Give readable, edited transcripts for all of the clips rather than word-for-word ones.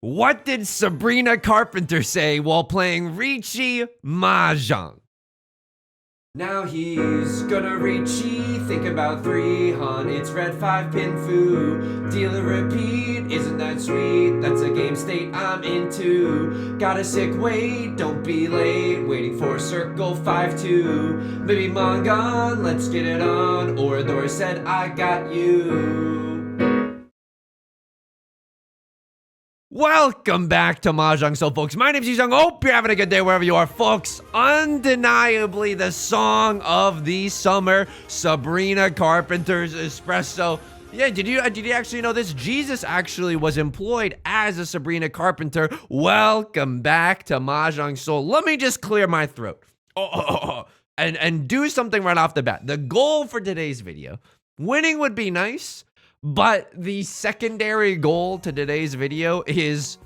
What did Sabrina Carpenter say while playing Riichi Mahjong? Now he's gonna Riichi, think about 300, it's red 5-pin foo. Deal a repeat, isn't that sweet? That's a game state I'm into. Got a sick wait, don't be late, waiting for circle 5-2. Maybe Mongon, let's get it on, Orador said I got you. Welcome back to Mahjong Soul, folks. My name's Yusong. Hope you're having a good day wherever you are, folks. Undeniably the song of the summer, Sabrina Carpenter's Espresso. Yeah, did you actually know this? Jesus actually was employed as a Sabrina Carpenter. Welcome back to Mahjong Soul. Let me just clear my throat. And do something right off the bat. The goal for today's video, winning would be nice. But the secondary goal to today's video is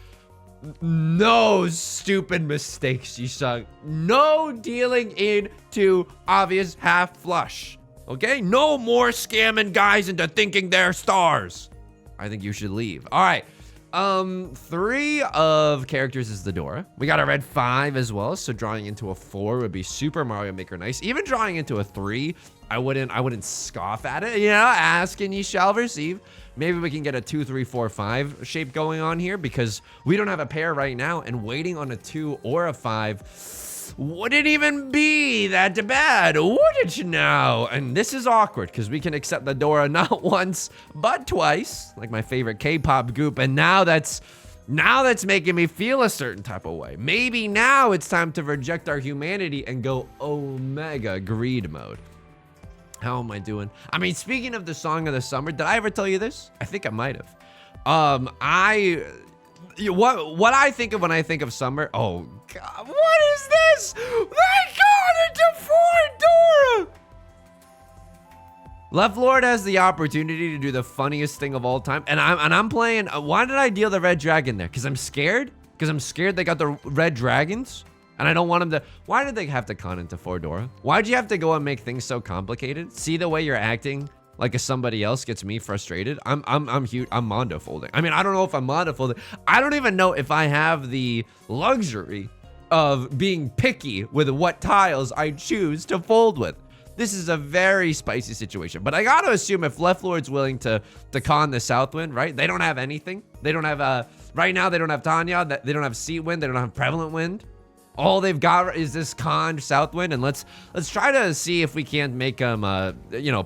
no stupid mistakes, Yusong. No dealing into obvious half flush. Okay? No more scamming guys into thinking they're stars. I think you should leave. All right. 3 of characters is the door. We got a red 5 as well, so drawing into a 4 would be Super Mario Maker nice. Even drawing into a 3, I wouldn't scoff at it. You know, ask and ye shall receive. Maybe we can get a 2, 3, 4, 5 shape going on here because we don't have a pair right now, and waiting on a 2 or a 5 wouldn't even be that bad, wouldn't you now? And this is awkward because we can accept the Dora not once, but twice, like my favorite K-pop group, and now that's making me feel a certain type of way. Maybe now it's time to reject our humanity and go Omega greed mode. How am I doing? I mean, speaking of the song of the summer, did I ever tell you this? I think I might have. What I think of when I think of summer, oh God, what is this? They got into 4 Dora! Left Lord has the opportunity to do the funniest thing of all time, and I'm playing. Why did I deal the red dragon there? Because I'm scared. Because I'm scared they got the red dragons, and I don't want them to. Why did they have to con into 4 Dora? Why'd you have to go and make things so complicated? See the way you're acting like somebody else gets me frustrated. I'm huge. I'm Mondo folding. I mean, I don't know if I'm Mondo folding. I don't even know if I have the luxury of being picky with what tiles I choose to fold with. This is a very spicy situation, but I gotta assume if Left Lord's willing to con the Southwind, right? They don't have anything. They don't have right now. They don't have Tanya. They don't have Seawind. They don't have Prevalent Wind. All they've got is this con Southwind, and let's try to see if we can't make them,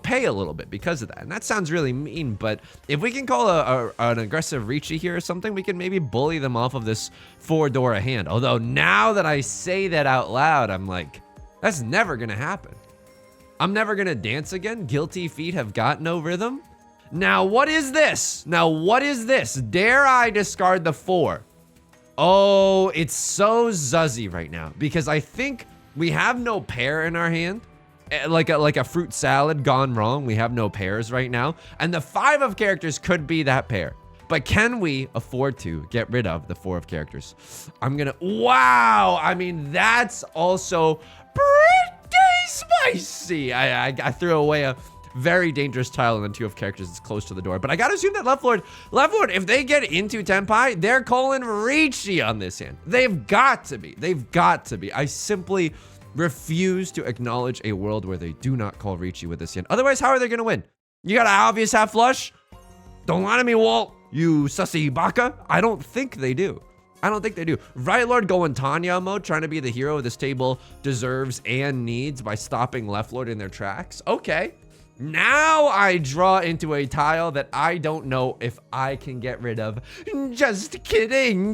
pay a little bit because of that. And that sounds really mean, but if we can call an aggressive Riichi here or something, we can maybe bully them off of this 4 Dora hand. Although now that I say that out loud, I'm like, that's never gonna happen. I'm never gonna dance again. Guilty feet have got no rhythm. Now what is this? Dare I discard the 4? Oh, it's so zuzzy right now because I think we have no pair in our hand. Like a fruit salad gone wrong. We have no pairs right now. And the 5 of characters could be that pair. But can we afford to get rid of the 4 of characters? Wow. I mean, that's also pretty spicy. I threw away a very dangerous tile and then 2 of characters that's close to the door. But I gotta assume that Left Lord, if they get into Tenpai, they're calling Riichi on this hand. They've got to be. I simply refuse to acknowledge a world where they do not call Riichi with this hand. Otherwise, how are they gonna win? You got an obvious half flush? Don't lie to me, Walt, you sussy baka. I don't think they do. Right Lord going Tanya mode, trying to be the hero of this table deserves and needs by stopping Left Lord in their tracks. Okay. Now I draw into a tile that I don't know if I can get rid of. Just kidding.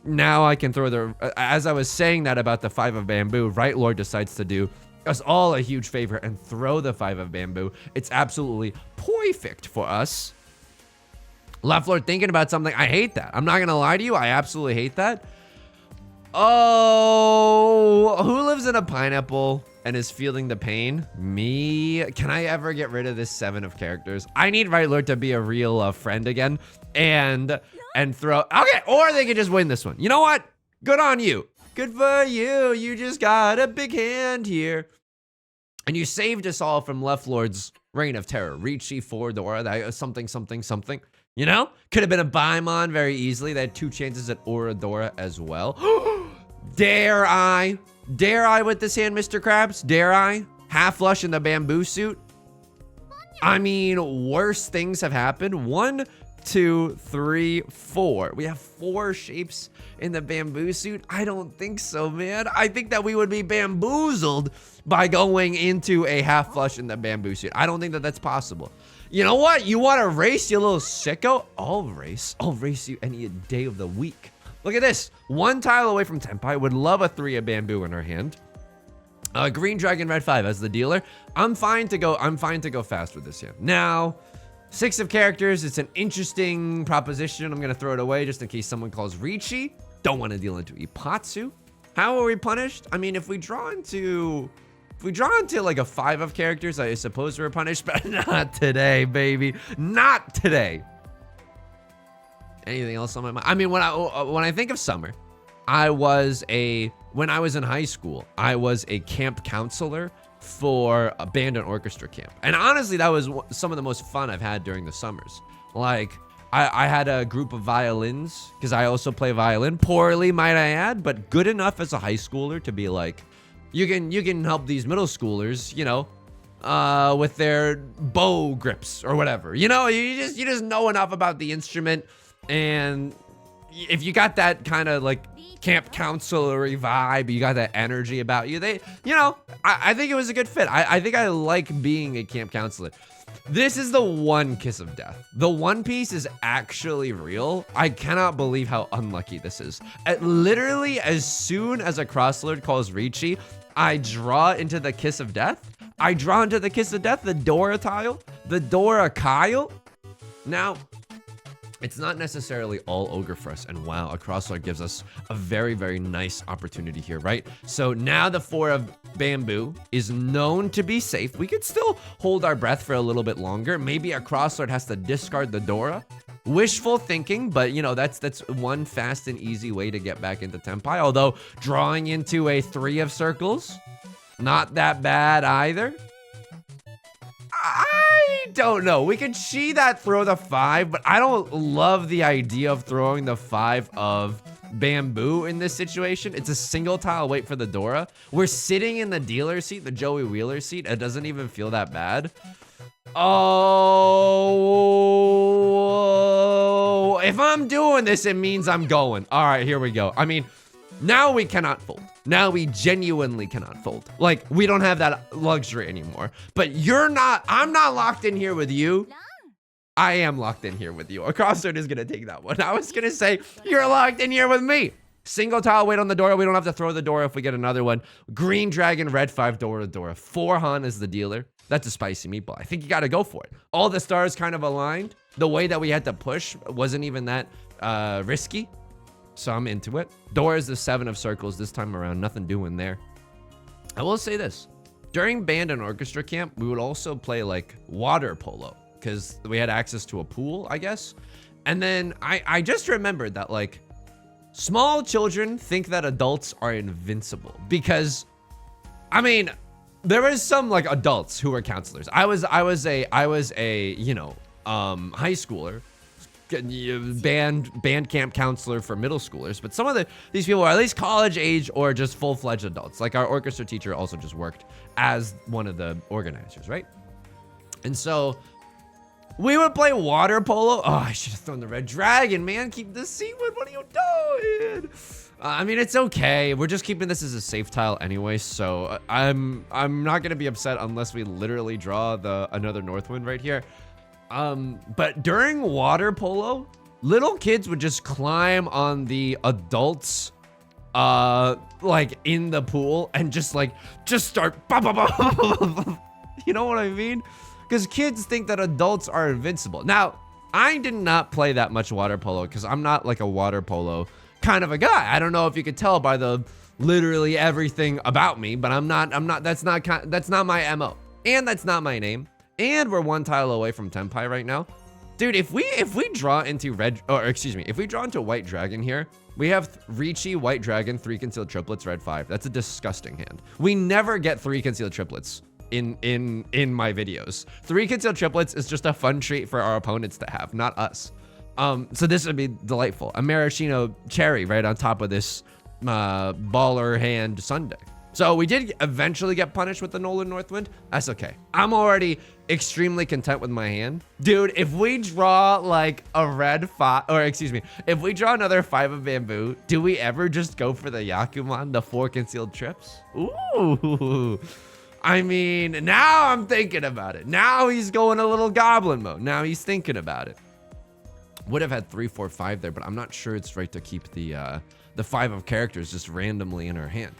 Now I can throw as I was saying that about the 5 of bamboo, Right Lord decides to do us all a huge favor and throw the 5 of bamboo. It's absolutely perfect for us. Left Lord thinking about something. I hate that. I'm not gonna lie to you. I absolutely hate that. Oh, who lives in a pineapple and is feeling the pain? Me. Can I ever get rid of this 7 of characters? I need Right Lord to be a real friend again and throw. Okay, or they could just win this one. You know what? Good on you. Good for you. You just got a big hand here. And you saved us all from Left Lord's reign of terror. Riichi 4 Dora, that something. You know? Could have been a Baimon very easily. They had 2 chances at Oradora as well. Dare I? Dare I with this hand, Mr. Krabs? Dare I? Half flush in the bamboo suit? I mean, worse things have happened. 1, 2, 3, 4. We have 4 shapes in the bamboo suit. I don't think so, man. I think that we would be bamboozled by going into a half flush in the bamboo suit. I don't think that that's possible. You know what? You want to race, you little sicko? I'll race. I'll race you any day of the week. Look at this. 1 tile away from Tenpai. Would love a 3 of bamboo in her hand. Green Dragon Red 5 as the dealer. I'm fine to go fast with this hand. Now, 6 of characters. It's an interesting proposition. I'm gonna throw it away just in case someone calls Riichi. Don't want to deal into Ipatsu. How are we punished? I mean, if we draw into like a 5 of characters, I suppose we're punished, but not today, baby. Not today. Anything else on my mind? I mean, when I think of summer, when I was in high school, I was a camp counselor for a band and orchestra camp. And honestly, that was some of the most fun I've had during the summers. Like, I had a group of violins, because I also play violin, poorly, might I add, but good enough as a high schooler to be like, you can help these middle schoolers, you know, with their bow grips or whatever. You know, you just know enough about the instrument, and if you got that kind of like camp counselory vibe, you got that energy about you, I think it was a good fit. I think I like being a camp counselor. This is the one kiss of death. The One Piece is actually real. I cannot believe how unlucky this is. Literally, as soon as a crosslord calls Riichi, I draw into the kiss of death. I draw into the kiss of death, the Dora tile, the Dora Kyle. Now, it's not necessarily all ogre for us, and wow, a crosslord gives us a very, very nice opportunity here, right? So now the 4 of bamboo is known to be safe. We could still hold our breath for a little bit longer. Maybe a crosslord has to discard the Dora. Wishful thinking, but you know, that's one fast and easy way to get back into Tenpai. Although drawing into a 3 of circles, not that bad either. I don't know. We could see that throw the 5, but I don't love the idea of throwing the 5 of bamboo in this situation. It's a single tile wait for the Dora. We're sitting in the dealer seat, the Joey Wheeler seat. It doesn't even feel that bad. Oh, if I'm doing this, it means I'm going. All right, here we go. I mean, now we cannot fold. Now we genuinely cannot fold. Like, we don't have that luxury anymore. But I'm not locked in here with you. I am locked in here with you. A crosslord is gonna take that one. I was gonna say, you're locked in here with me. Single tile wait on the Dora. We don't have to throw the Dora if we get another one. Green Dragon, Red 5, Dora. 4 Han is the dealer. That's a spicy meatball. I think you gotta go for it. All the stars kind of aligned. The way that we had to push wasn't even that risky. So I'm into it. Dora is the 7 of circles this time around. Nothing doing there. I will say this. During band and orchestra camp, we would also play like water polo because we had access to a pool, I guess. And then I just remembered that like small children think that adults are invincible because, I mean, there was some like adults who were counselors. I was a you know, high schooler. Band camp counselor for middle schoolers, but some of these people are at least college age or just full-fledged adults. Like our orchestra teacher also just worked as one of the organizers, right? And so we would play water polo. Oh, I should have thrown the red dragon, man. Keep the seaweed. What are you doing? I mean, it's okay. We're just keeping this as a safe tile anyway, so I'm not gonna be upset unless we literally draw another Northwind right here. But during water polo, little kids would just climb on the adults, like in the pool and just start, you know what I mean? Because kids think that adults are invincible. Now, I did not play that much water polo because I'm not like a water polo kind of a guy. I don't know if you could tell by the literally everything about me, but that's not my MO. And that's not my name. And we're 1 tile away from Tenpai right now. Dude, if we draw into if we draw into White Dragon here, we have Riichi, White Dragon, 3 concealed triplets, Red 5. That's a disgusting hand. We never get 3 concealed triplets in my videos. 3 concealed triplets is just a fun treat for our opponents to have, not us. So this would be delightful. A maraschino cherry right on top of this baller hand Sunday. So we did eventually get punished with the Nolan Northwind. That's okay. I'm already extremely content with my hand. Dude, if we draw like a red 5, or excuse me, if we draw another 5 of bamboo, do we ever just go for the Yakuman, the 4 concealed trips? Ooh. I mean, now I'm thinking about it. Now he's going a little goblin mode. Now he's thinking about it. Would have had 3, 4, 5 there, but I'm not sure it's right to keep the 5 of characters just randomly in our hand.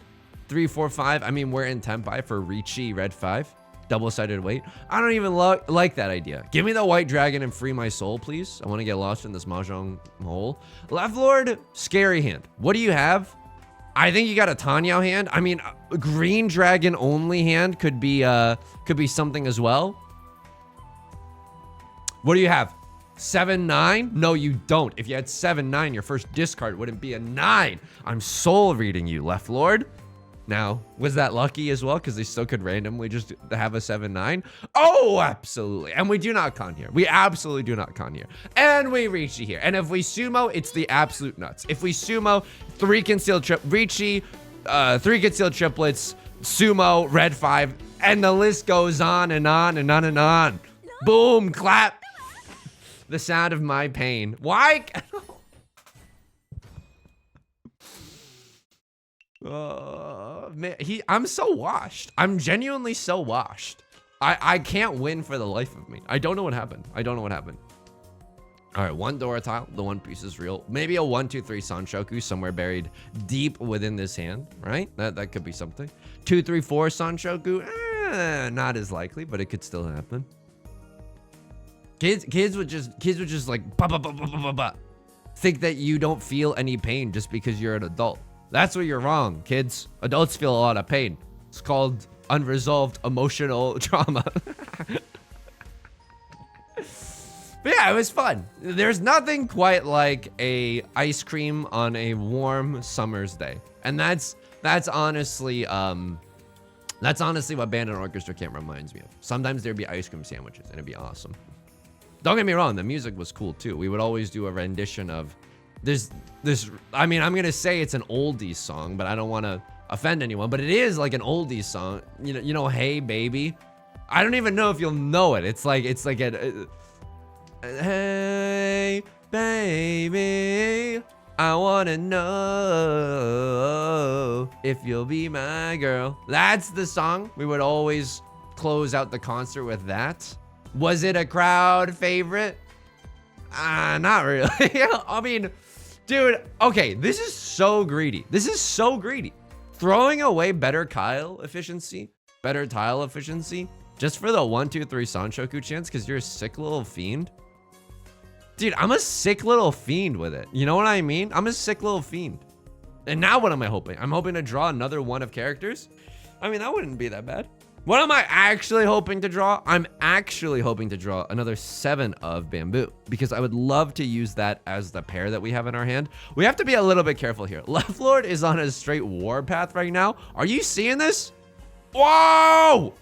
3, 4, 5. I mean, we're in Tenpai for Riichi red 5. Double-sided weight. I don't even like that idea. Give me the white dragon and free my soul, please. I want to get lost in this Mahjong hole. Left Lord, scary hand. What do you have? I think you got a Tenhou hand. I mean, a green dragon only hand could be something as well. What do you have? 7, 9? No, you don't. If you had 7, 9, your first discard wouldn't be a 9. I'm soul reading you, Left Lord. Now, was that lucky as well? Because they still could randomly just have a 7, 9. Oh, absolutely. And we do not con here. We absolutely do not con here. And we Riichi here. And if we sumo, it's the absolute nuts. If we sumo, 3 concealed Riichi, 3 concealed triplets, sumo, red 5, and the list goes on and on and on and on. Boom, clap. The sound of my pain. Why? Man, I'm so washed. I'm genuinely so washed. I can't win for the life of me. I don't know what happened. I don't know what happened. All right, 1 Dora tile. The one piece is real. Maybe a 1, 2, 3 Sanshoku somewhere buried deep within this hand, right? That could be something. 2, 3, 4 Sanshoku. Not as likely, but it could still happen. Kids would just like think that you don't feel any pain just because you're an adult. That's where you're wrong, kids. Adults feel a lot of pain. It's called unresolved emotional trauma. But yeah, it was fun. There's nothing quite like a ice cream on a warm summer's day. And that's honestly what Band and Orchestra Camp reminds me of. Sometimes there'd be ice cream sandwiches and it'd be awesome. Don't get me wrong, the music was cool too. We would always do a rendition of this, I mean, I'm gonna say it's an oldies song, but I don't want to offend anyone, but it is like an oldies song. You know, Hey Baby. I don't even know if you'll know it. It's like a Hey Baby, I wanna know if you'll be my girl. That's the song. We would always close out the concert with that. Was it a crowd favorite? Not really. I mean, dude, okay, this is so greedy. This is so greedy. Throwing away better tile efficiency just for the 1, 2, 3 Sanshoku chance because you're a sick little fiend. Dude, I'm a sick little fiend with it. You know what I mean? I'm a sick little fiend. And now what am I hoping? I'm hoping to draw another 1 of characters. I mean, that wouldn't be that bad. What am I actually hoping to draw? I'm actually hoping to draw another 7 of bamboo because I would love to use that as the pair that we have in our hand. We have to be a little bit careful here. Left Lord is on a straight war path right now. Are you seeing this? Whoa!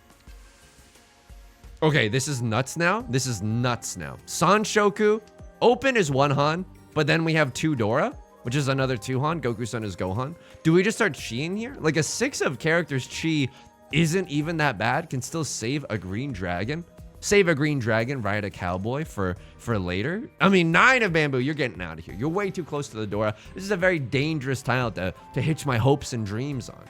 Okay, this is nuts now. This is nuts now. Sanshoku, open is 1 Han, but then we have 2 Dora, which is another 2 Han. Goku-san is Gohan. Do we just start chi-ing here? Like a 6 of characters chi isn't even that bad. Can still save a green dragon. Save a green dragon, ride a cowboy for later. I mean, 9 of bamboo, you're getting out of here. You're way too close to the Dora. This is a very dangerous tile to hitch my hopes and dreams on.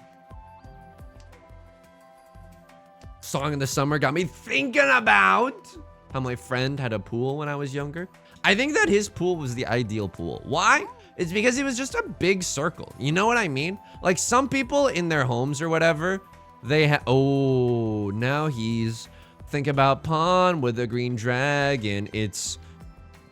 Song in the summer got me thinking about how my friend had a pool when I was younger. I think that his pool was the ideal pool. Why? It's because it was just a big circle. You know what I mean? Like some people in their homes or whatever, they have, oh, now he's, think about pawn with a green dragon. It's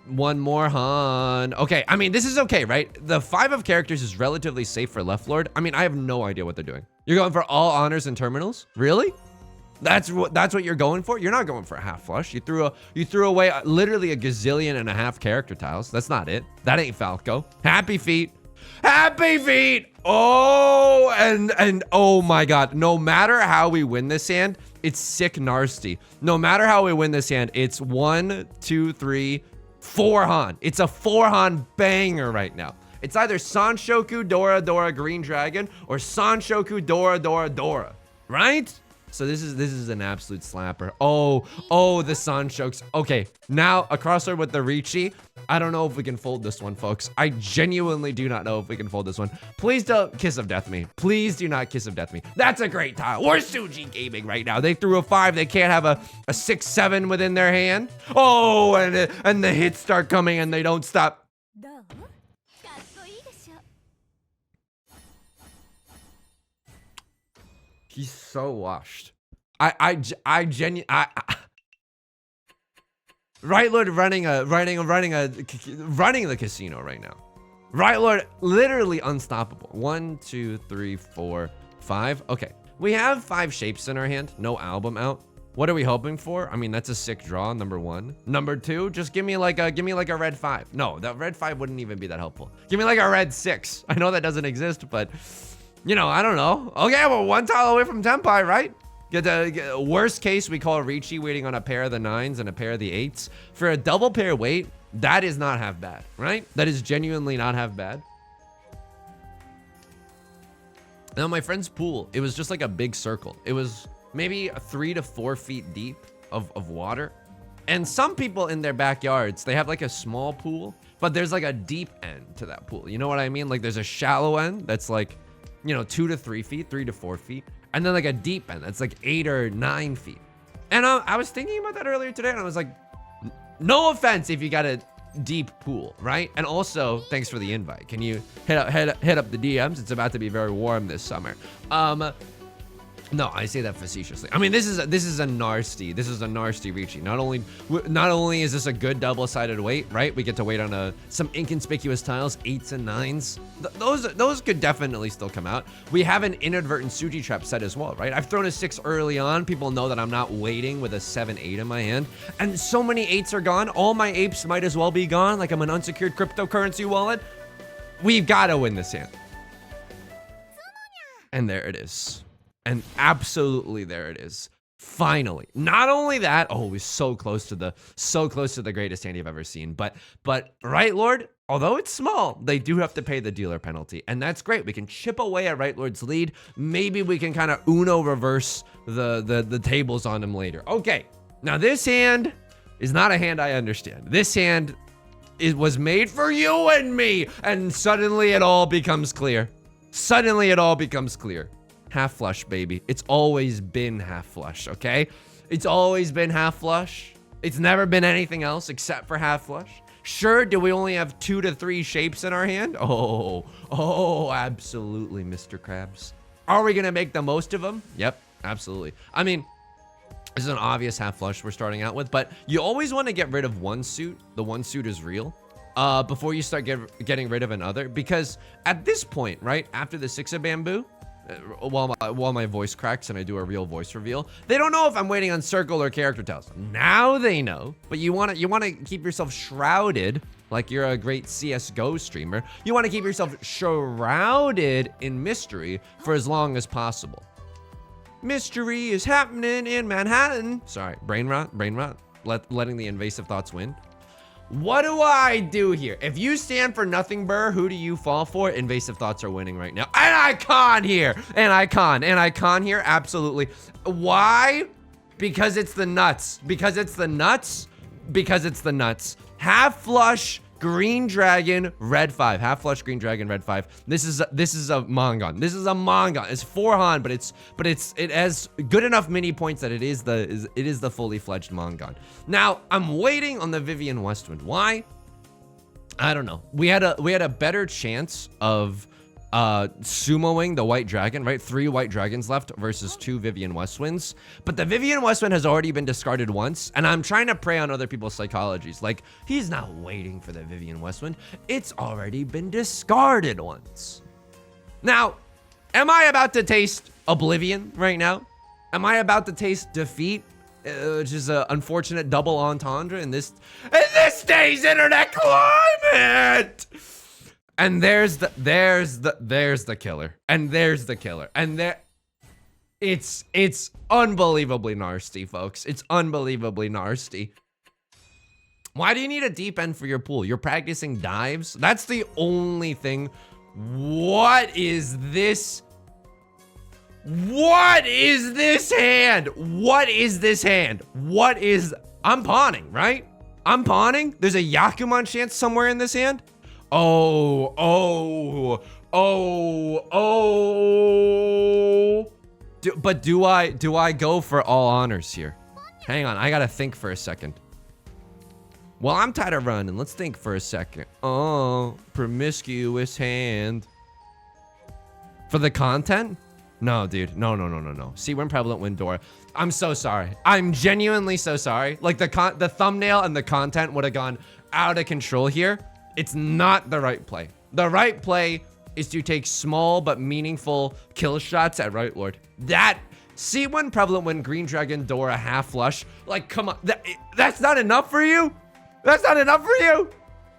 1 more Han. Okay, I mean, this is okay, right? The 5 of characters is relatively safe for Left Lord. I mean, I have no idea what they're doing. You're going for all honors and terminals? Really? That's what you're going for? You're not going for a half flush. You threw away literally a gazillion and a half character tiles. That's not it. That ain't Falco. Happy feet. Happy feet. Oh, and oh my God. No matter how we win this hand, it's sick nasty. No matter how we win this hand, it's 1, 2, 3, 4-Han. It's a 4-Han banger right now. It's either Sanshoku Dora Dora Green Dragon or Sanshoku Dora Dora Dora, right? So this is an absolute slapper. Oh, the Sanshoks. Okay, now a crossover with the Riichi. I don't know if we can fold this one, folks. I genuinely do not know if we can fold this one. Please don't Kiss of Death me. Please do not Kiss of Death me. That's a great tile. We're Suji gaming right now. They threw a 5. They can't have a 6-7 within their hand. Oh, and the hits start coming and they don't stop. He's so washed. Right Lord running the casino right now. Right Lord literally unstoppable. 1, 2, 3, 4, 5. Okay, we have 5 shapes in our hand. No album out. What are we hoping for? I mean, that's a sick draw. Number 1. Number 2, just give me like a red 5. No, that red 5 wouldn't even be that helpful. Give me like a red 6. I know that doesn't exist, but you know, I don't know. Okay, we're 1 tile away from Tenpai, right? Get the worst case, we call Riichi waiting on a pair of the 9s and a pair of the 8s. For a double pair wait, that is not half bad, right? That is genuinely not half bad. Now, my friend's pool, it was just like a big circle. It was maybe 3 to 4 feet deep of water. And some people in their backyards, they have like a small pool, but there's like a deep end to that pool. You know what I mean? Like there's a shallow end that's like, you know, 2 to 3 feet, 3 to 4 feet. And then like a deep end that's like 8 or 9 feet. And I was thinking about that earlier today and I was like, no offense if you got a deep pool, right? And also, thanks for the invite. Can you hit up the DMs? It's about to be very warm this summer. No, I say that facetiously. I mean, this is a nasty Riichi. Not only is this a good double-sided weight, right? We get to wait on some inconspicuous tiles, 8s and 9s. Those could definitely still come out. We have an inadvertent Suji trap set as well, right? I've thrown a 6 early on. People know that I'm not waiting with a 7-8 in my hand, and so many 8s are gone. All my apes might as well be gone, like I'm an unsecured cryptocurrency wallet. We've got to win this hand, and there it is. And absolutely there it is. Finally. Not only that, oh, we're so close to the greatest hand you've ever seen. But Right Lord, although it's small, they do have to pay the dealer penalty. And that's great. We can chip away at Right Lord's lead. Maybe we can kind of Uno reverse the tables on him later. Okay. Now this hand is not a hand I understand. This hand was made for you and me. And suddenly it all becomes clear. Suddenly it all becomes clear. Half flush, baby. It's always been half flush, okay? It's always been half flush. It's never been anything else except for half flush. Sure, do we only have 2 to 3 shapes in our hand? Oh, absolutely, Mr. Krabs. Are we gonna make the most of them? Yep, absolutely. I mean, this is an obvious half flush we're starting out with, but you always want to get rid of one suit. The one suit is real. Before you start getting rid of another, because at this point, right after the 6 of bamboo, while my voice cracks and I do a real voice reveal, they don't know if I'm waiting on circle or character tiles. Now they know, but you want to keep yourself shrouded like you're a great CS:GO streamer. You want to keep yourself shrouded in mystery for as long as possible. Mystery is happening in Manhattan. Sorry, brain rot. Letting the invasive thoughts win. What do I do here? If you stand for nothing, Burr, who do you fall for? Invasive thoughts are winning right now. And I con here. And I con here. Absolutely. Why? Because it's the nuts. Because it's the nuts. Half flush, green dragon, red 5. Half flush, green dragon, red 5. This is a Mangon. It's 4-Han, but it has good enough mini points that it is the fully fledged Mangon. Now I'm waiting on the Vivian Westwind. Why? I don't know. We had a better chance of sumoing the white dragon, right? 3 white dragons left versus 2 Vivian Westwinds. But the Vivian Westwind has already been discarded once, and I'm trying to prey on other people's psychologies. Like, he's not waiting for the Vivian Westwind. It's already been discarded once. Now, am I about to taste oblivion right now? Am I about to taste defeat? Which is an unfortunate double entendre in this day's internet climate. And there's the killer. And there's the killer. And there, it's unbelievably nasty, folks. It's unbelievably nasty. Why do you need a deep end for your pool? You're practicing dives? That's the only thing. What is this? What is this hand? What is this hand? What is... I'm pawning, right? I'm pawning? There's a Yakuman chance somewhere in this hand? Oh, oh, oh, oh. But do I go for all honors here? Hang on, I gotta think for a second. Well, I'm tired of running. Let's think for a second. Oh, promiscuous hand. For the content? No, dude. No. See, we're in Prevalent Windora. I'm so sorry. I'm genuinely so sorry. Like, the thumbnail and the content would have gone out of control here. It's not the right play. The right play is to take small but meaningful kill shots at Right Lord. C1 Prevalent Wind, Green Dragon, Dora, half flush. Like, come on. That's not enough for you? That's not enough for you?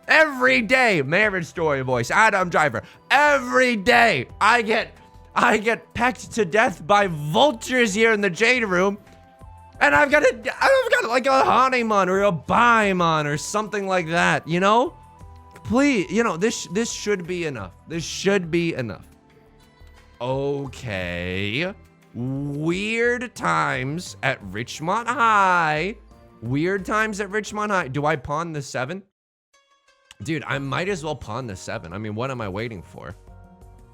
Every day, Marriage Story Voice, Adam Driver. Every day, I get pecked to death by vultures here in the Jade Room, and I've got like a Hanemon or a Baimon or something like that, you know? Please, you know, this should be enough. This should be enough. Okay. Weird times at Richmond High. Weird times at Richmond High. Do I pawn the 7? Dude, I might as well pawn the 7. I mean, what am I waiting for?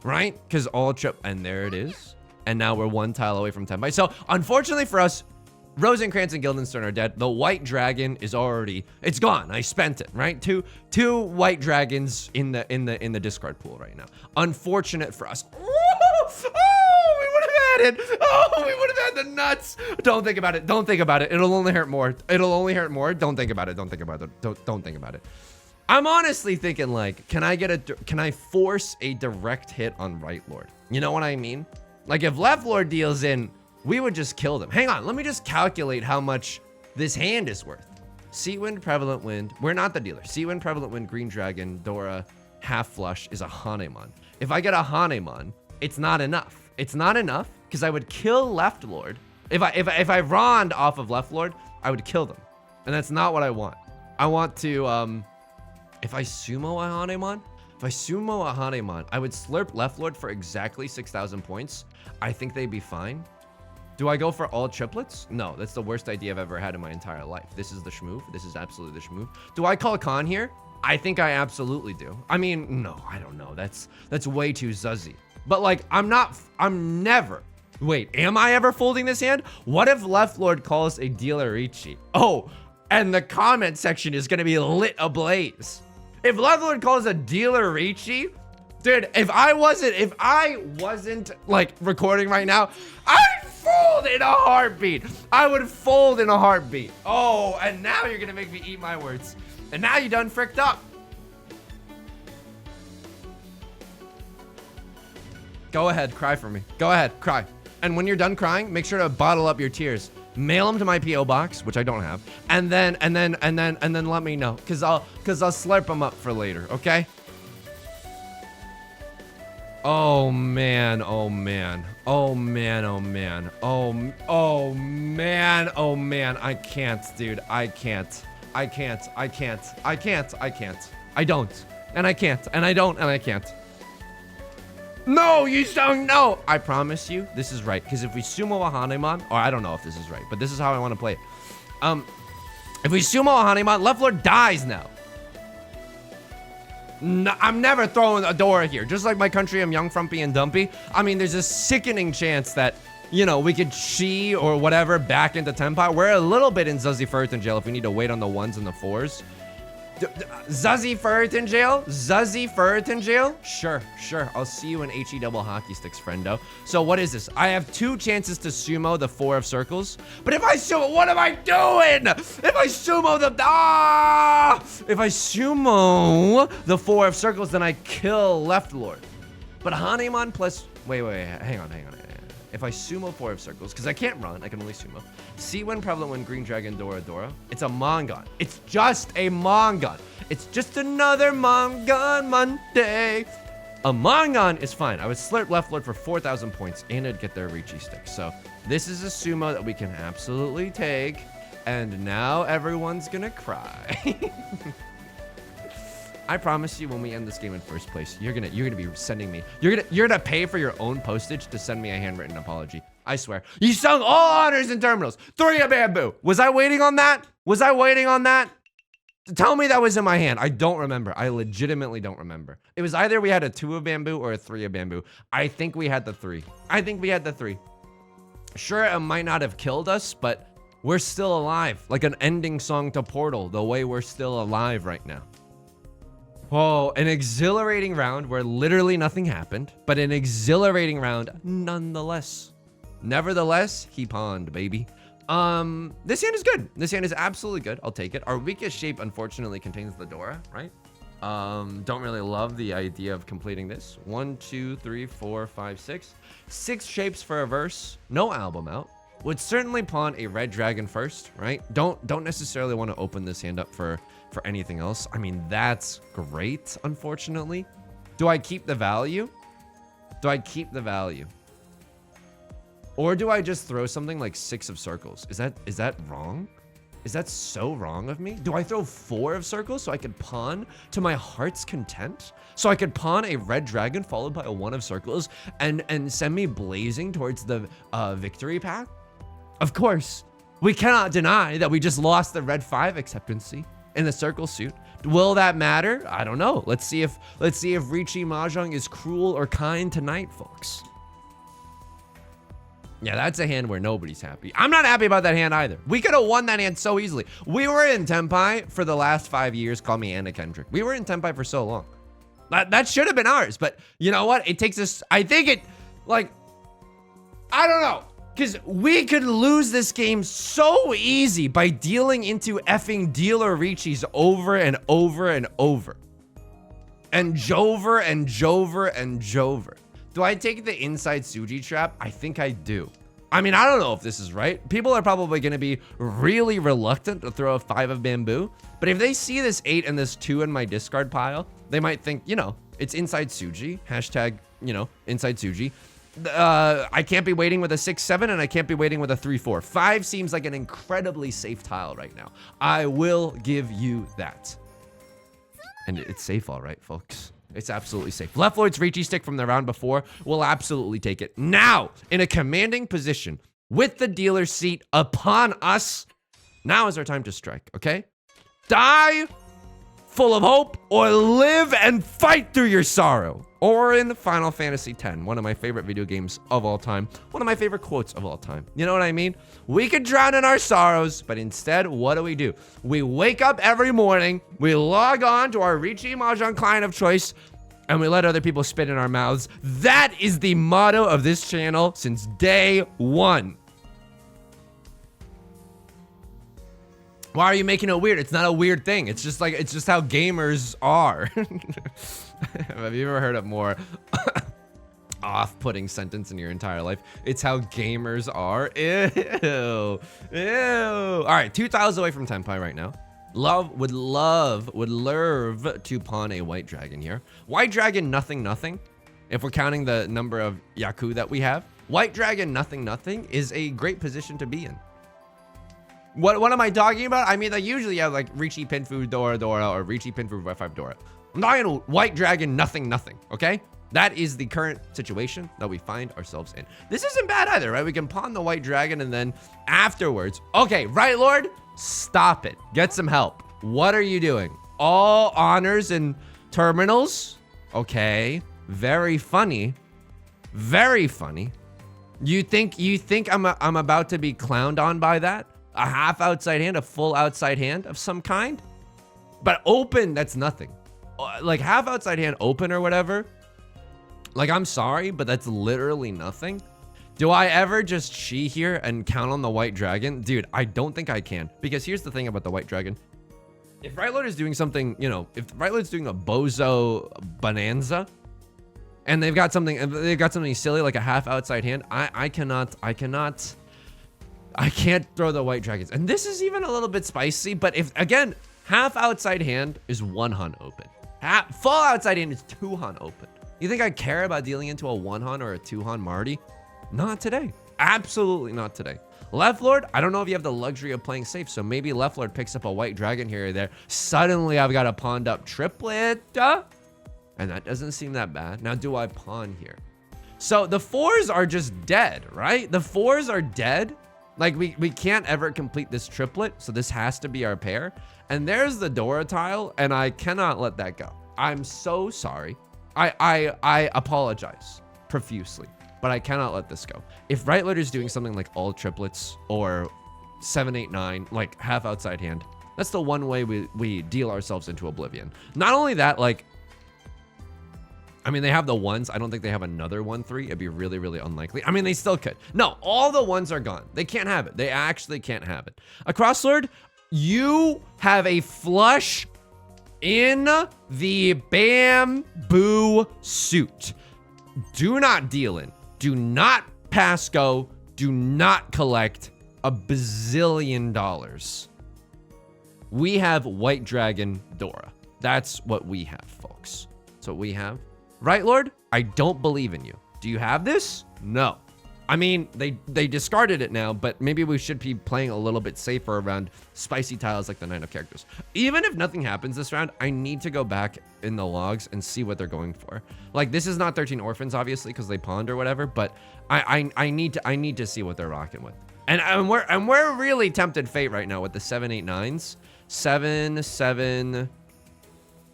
Right? Because all trip, and there it is. And now we're 1 tile away from 10 bytes. So, unfortunately for us, Rosencrantz and Guildenstern are dead. The white dragon is already, it's gone. I spent it, right? Two white dragons in the discard pool right now. Unfortunate for us. Oh, we would have had it. Oh, we would have had the nuts. Don't think about it. Don't think about it. It'll only hurt more. It'll only hurt more. Don't think about it. Don't think about it. Don't think about it. I'm honestly thinking, like, can I force a direct hit on Right Lord? You know what I mean? Like, if Left Lord deals in, we would just kill them. Hang on, let me just calculate how much this hand is worth. Sea Wind, Prevalent Wind. We're not the dealer. Sea Wind, Prevalent Wind, Green Dragon, Dora, half flush is a Hanemon. If I get a Hanemon, it's not enough. It's not enough because I would kill Left Lord. If I Rond off of Left Lord, I would kill them. And that's not what I want. I want to, if I sumo a Hanemon, I would slurp Left Lord for exactly 6,000 points. I think they'd be fine. Do I go for all triplets? No, that's the worst idea I've ever had in my entire life. This is the schmove. This is absolutely the schmove. Do I call Khan here? I think I absolutely do. I mean, no, I don't know. That's way too zuzzy. But like, I'm never. Wait, am I ever folding this hand? What if Left Lord calls a dealer Riichi? Oh, and the comment section is gonna be lit ablaze. If Left Lord calls a dealer Riichi, dude, if I wasn't like recording right now, I'd fold in a heartbeat. I would fold in a heartbeat. Oh, and now you're gonna make me eat my words. And now you done fricked up. Go ahead, cry for me. Go ahead, cry. And when you're done crying, make sure to bottle up your tears. Mail them to my PO box, which I don't have, and then let me know, cause I'll slurp them up for later, okay? Oh man, oh man, oh man, oh man, oh man, oh man, I can't, dude, I can't. I don't, and I can't, and I don't, and I can't. No, Yusong, no! I promise you, this is right. Because if we sumo a Hanemon, or I don't know if this is right, but this is how I want to play it. If we sumo a Hanemon, Left Lord dies now. No, I'm never throwing a Dora here. Just like my country, I'm young, frumpy, and dumpy. I mean, there's a sickening chance that, you know, we could chi or whatever back into Tenpai. We're a little bit in Zuzzy Ferritin jail if we need to wait on the 1s and the 4s. Zuzzy Ferritin jail? Zuzzy Ferritin jail? Sure. I'll see you in HE double hockey sticks, friendo. So what is this? I have 2 chances to sumo the 4 of circles. But if I sumo, what am I doing? If I sumo the 4 of circles, then I kill Left Lord. But Hanemon plus, wait, hang on. If I sumo 4 of circles, because I can't run, I can only sumo. C1 Prevalent Wind, Green Dragon, Dora. It's a Mongon. It's just a Mongon. It's just another Mongon Monday. A Mongon is fine. I would slurp Left Lord for 4,000 points, and I'd get their Riichi stick. So this is a sumo that we can absolutely take. And now everyone's gonna cry. I promise you, when we end this game in first place, you're gonna be sending me. You're gonna pay for your own postage to send me a handwritten apology. I swear. You sung all honors and terminals. 3 of bamboo. Was I waiting on that? Was I waiting on that? Tell me that was in my hand. I don't remember. I legitimately don't remember. It was either we had a 2 of bamboo or a 3 of bamboo. I think we had the 3. I think we had the 3. Sure, it might not have killed us, but we're still alive. Like an ending song to Portal, the way we're still alive right now. Whoa, an exhilarating round where literally nothing happened, but an exhilarating round nonetheless. Nevertheless, he pawned, baby. This hand is good. This hand is absolutely good. I'll take it. Our weakest shape, unfortunately, contains the Dora, right? Don't really love the idea of completing this. 1, 2, 3, 4, 5, 6. 6 shapes for a verse. No album out. Would certainly pawn a red dragon first, right? Don't necessarily want to open this hand up for anything else. I mean, that's great, unfortunately. Do I keep the value? Do I keep the value? Or do I just throw something like 6 of circles? Is that wrong? Is that so wrong of me? Do I throw 4 of circles so I could pawn to my heart's content? So I could pawn a red dragon followed by a 1 of circles and send me blazing towards the victory path? Of course, we cannot deny that we just lost the red 5 acceptancy in the circle suit. Will that matter? I don't know. Let's see if Riichi Mahjong is cruel or kind tonight, folks. Yeah, that's a hand where nobody's happy. I'm not happy about that hand either. We could have won that hand so easily. We were in Tenpai for the last 5 years. Call me Anna Kendrick. We were in Tenpai for so long. That should have been ours, but you know what? It takes us, I think it, like, I don't know. Because we could lose this game so easy by dealing into effing dealer Riichis over and over and over. And Jover and Jover and Jover. Do I take the inside Suji trap? I think I do. I mean, I don't know if this is right. People are probably going to be really reluctant to throw a 5 of bamboo. But if they see this 8 and this 2 in my discard pile, they might think, you know, it's inside Suji. Hashtag, you know, inside Suji. I can't be waiting with a 6-7 and I can't be waiting with a 3-4. 5 seems like an incredibly safe tile right now. I will give you that. And it's safe, all right, folks. It's absolutely safe. Left Lloyd's Riichi stick from the round before will absolutely take it. Now, in a commanding position with the dealer's seat upon us, now is our time to strike, okay? Die full of hope or live and fight through your sorrow. Or in Final Fantasy X, one of my favorite video games of all time, one of my favorite quotes of all time. You know what I mean? We could drown in our sorrows, but instead, what do? We wake up every morning, we log on to our Riichi Mahjong client of choice, and we let other people spit in our mouths. That is the motto of this channel since day 1. Why are you making it weird? It's not a weird thing. It's just how gamers are. Have you ever heard a more off-putting sentence in your entire life? It's how gamers are. Ew. Ew. All right, 2 tiles away from Tenpai right now. Would love to pawn a white dragon here. White dragon, nothing. If we're counting the number of Yaku that we have. White dragon, nothing is a great position to be in. What am I talking about? I mean, I usually have like Riichi Pinfu Dora or Riichi Pinfu Red5 Dora. I'm talking white dragon, nothing, okay? That is the current situation that we find ourselves in. This isn't bad either, right? We can pawn the white dragon and then afterwards, okay, right, Lord? Stop it. Get some help. What are you doing? All honors and terminals? Okay, very funny. Very funny. You think I'm about to be clowned on by that? A half outside hand, a full outside hand of some kind? But open, that's nothing. Like half outside hand open or whatever. Like, I'm sorry, but that's literally nothing. Do I ever just chi here and count on the white dragon? Dude, I don't think I can. Because here's the thing about the white dragon. If Right Lord is doing something, you know, if Right Lord's doing a bozo bonanza, and they've got something silly like a half outside hand, I can't throw the white dragons. And this is even a little bit spicy, but if, again, half outside hand is 1 hun open. Full outside hand is 2 hun open. You think I care about dealing into a 1 hun or a 2 hun Marty? Not today. Absolutely not today. Left Lord, I don't know if you have the luxury of playing safe, so maybe Left Lord picks up a white dragon here or there. Suddenly, I've got a pawned up triplet. And that doesn't seem that bad. Now, do I pawn here? So the 4s are just dead, right? The 4s are dead. Like, we can't ever complete this triplet, so this has to be our pair. And there's the Dora tile, and I cannot let that go. I'm so sorry. I apologize profusely, but I cannot let this go. If Right Lord is doing something like all triplets or 7, 8, 9, like half outside hand, that's the one way we deal ourselves into oblivion. Not only that, like, I mean, they have the 1s. I don't think they have another 1-3. It'd be really, really unlikely. I mean, they still could. No, all the 1s are gone. They can't have it. They actually can't have it. Across Lord, you have a flush in the bamboo suit. Do not deal in. Do not pass go. Do not collect a bazillion dollars. We have White Dragon Dora. That's what we have, folks. That's what we have. Right, Lord? I don't believe in you. Do you have this? No. I mean, they discarded it now, but maybe we should be playing a little bit safer around spicy tiles like the 9 of characters. Even if nothing happens this round, I need to go back in the logs and see what they're going for. Like, this is not 13 orphans, obviously, because they pawned or whatever, but I need to see what they're rocking with. And we're really tempted fate right now with the 7, 8, 9s. 7, 7.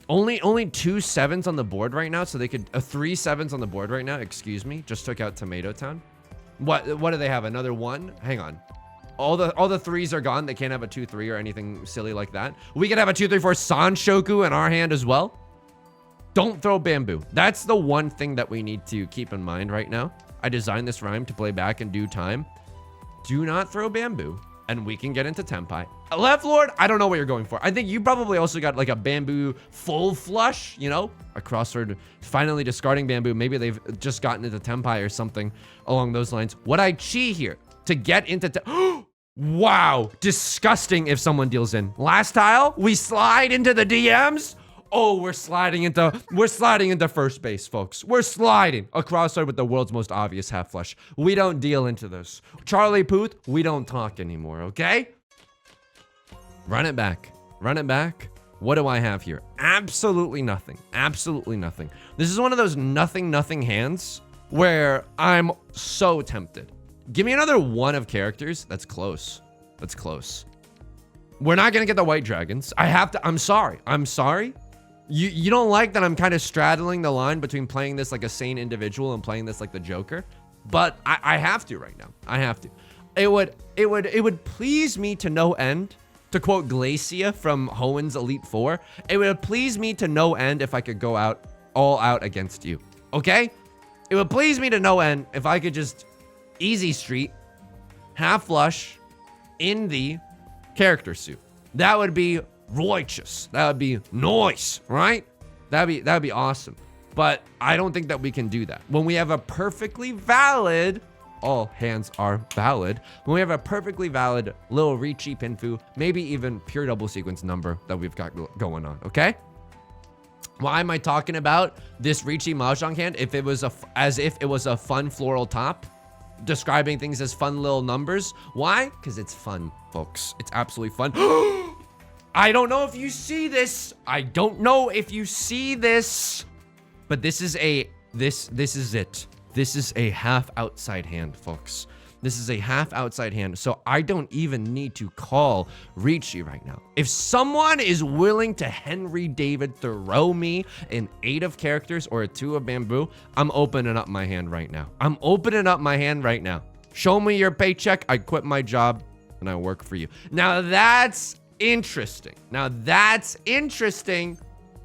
Only 2 7s on the board right now, so they could 3 7s on the board right now. Excuse me, just took out Tomato Town. What do they have? Another 1? Hang on. All the 3s are gone. They can't have a 2-3 or anything silly like that. We could have a 2-3-4 Sanshoku in our hand as well. Don't throw bamboo. That's the one thing that we need to keep in mind right now. I designed this rhyme to play back in due time. Do not throw bamboo, and we can get into Tenpai. Left Lord, I don't know what you're going for. I think you probably also got like a bamboo full flush, you know? A crossword finally discarding bamboo. Maybe they've just gotten into Tenpai or something along those lines. What I chi here to get into wow, disgusting if someone deals in. Last tile, we slide into the DMs. Oh, we're sliding into first base, folks. We're sliding a crossword with the world's most obvious half flush. We don't deal into this. Charlie Puth, we don't talk anymore, okay? Run it back. Run it back. What do I have here? Absolutely nothing. Absolutely nothing. This is one of those nothing hands where I'm so tempted. Give me another 1 of characters. That's close. That's close. We're not gonna get the white dragons. I have to. I'm sorry. I'm sorry. You don't like that I'm kind of straddling the line between playing this like a sane individual and playing this like the Joker, but I have to right now. I have to. It would please me to no end. To quote Glacia from Hoen's Elite Four, it would please me to no end if I could go out all out against you. Okay? It would please me to no end if I could just easy street, half flush in the character suit. That would be righteous. That would be nice, right? That'd be awesome. But I don't think that we can do that. When we have a perfectly valid, all hands are valid. When we have a perfectly valid little Riichi Pinfu, maybe even pure double sequence number that we've got going on, okay? Why am I talking about this Riichi Mahjong hand as if it was a fun floral top? Describing things as fun little numbers. Why? Because it's fun, folks. It's absolutely fun. I don't know if you see this. I don't know if you see this. But this is it. This is a half outside hand, folks. This is a half outside hand, so I don't even need to call Riichi right now. If someone is willing to Henry David throw me an 8 of characters or a 2 of bamboo, I'm opening up my hand right now. I'm opening up my hand right now. Show me your paycheck, I quit my job, and I work for you. Now that's interesting. Now that's interesting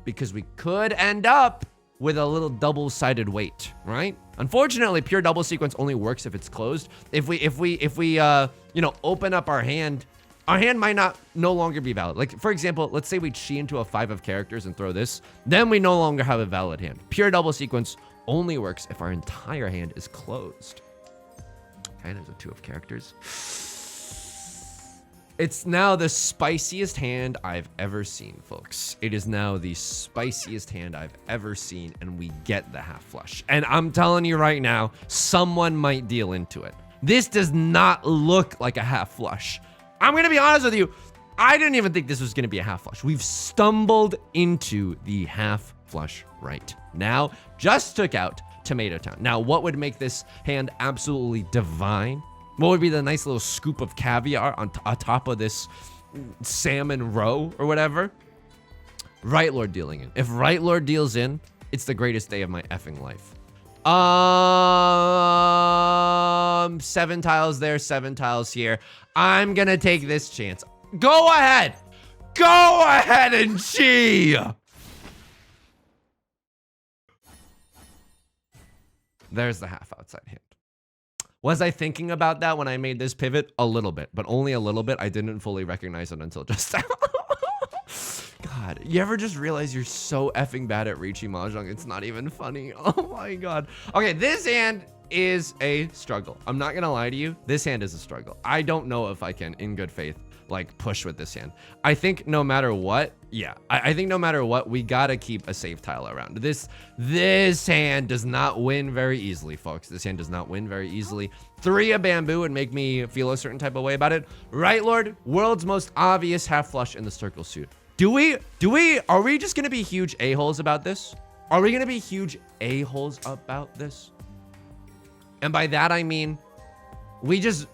because we could end up with a little double-sided weight, right? Unfortunately, pure double sequence only works if it's closed. If we you know, open up our hand might no longer be valid. Like, for example, let's say we chi into a 5 of characters and throw this, then we no longer have a valid hand. Pure double sequence only works if our entire hand is closed. Okay, there's a 2 of characters. It's now the spiciest hand I've ever seen, folks. It is now the spiciest hand I've ever seen, and we get the half flush. And I'm telling you right now, someone might deal into it. This does not look like a half flush. I'm gonna be honest with you. I didn't even think this was gonna be a half flush. We've stumbled into the half flush right now. Just took out Tomato Town. Now, what would make this hand absolutely divine? What would be the nice little scoop of caviar on top of this salmon roe or whatever? Right Lord dealing in. If Right Lord deals in, it's the greatest day of my effing life. 7 tiles there, 7 tiles here. I'm gonna take this chance. Go ahead. Go ahead and G. There's the half outside hand. Was I thinking about that when I made this pivot? A little bit, but only a little bit. I didn't fully recognize it until just now. God, you ever just realize you're so effing bad at Riichi Mahjong? It's not even funny. Oh my God. Okay, this hand is a struggle. I'm not gonna lie to you. This hand is a struggle. I don't know if I can, in good faith, like push with this hand. I think no matter what, yeah, I think no matter what, we gotta keep a safe tile around. This hand does not win very easily, folks. This hand does not win very easily. 3 of bamboo would make me feel a certain type of way about it. Right Lord, world's most obvious half flush in the circle suit. Are we just gonna be huge a-holes about this? Are we gonna be huge a-holes about this? And by that, I mean, we just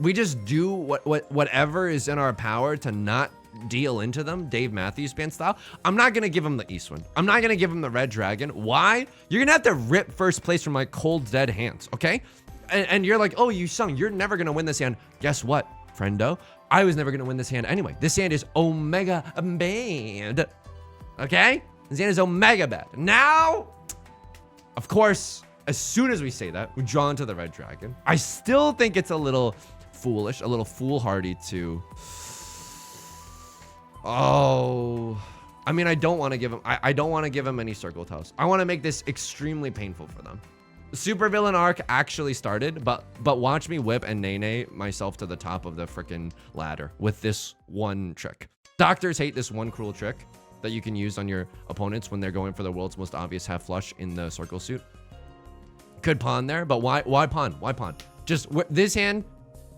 do whatever is in our power to not deal into them, Dave Matthews Band style. I'm not gonna give him the East Wind. I'm not gonna give him the Red Dragon. Why? You're gonna have to rip first place from my cold dead hands, okay? And you're like, oh, Yusong, you're never gonna win this hand. Guess what, friendo? I was never gonna win this hand anyway. This hand is Omega Bad, okay? This hand is Omega Bad. Now, of course, as soon as we say that, we draw into the Red Dragon. I still think it's a little foolish, a little foolhardy to... Oh, I mean, I don't want to give him, I don't want to give him any circle tiles. I want to make this extremely painful for them. The supervillain arc actually started, but watch me whip and nay myself to the top of the freaking ladder with this one trick. Doctors hate this one cruel trick that you can use on your opponents when they're going for the world's most obvious half flush in the circle suit. Could pawn there, but why pawn? Why pawn? Just this hand,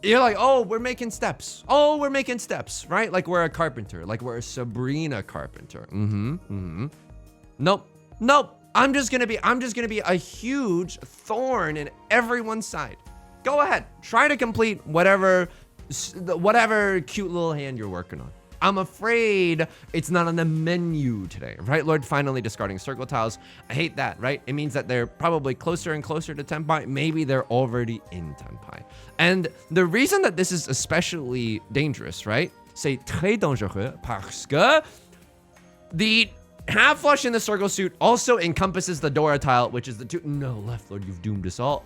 you're like, oh, we're making steps. Oh, we're making steps, right? Like we're a carpenter, like we're a Sabrina carpenter. Nope. I'm just gonna be a huge thorn in everyone's side. Go ahead, try to complete whatever cute little hand you're working on. I'm afraid it's not on the menu today. Right Lord finally discarding circle tiles. I hate that, right? It means that they're probably closer and closer to Tenpai. Maybe they're already in Tenpai. And the reason that this is especially dangerous, right? C'est très dangereux parce que the half flush in the circle suit also encompasses the Dora tile, which is the two. No, Left Lord, you've doomed us all.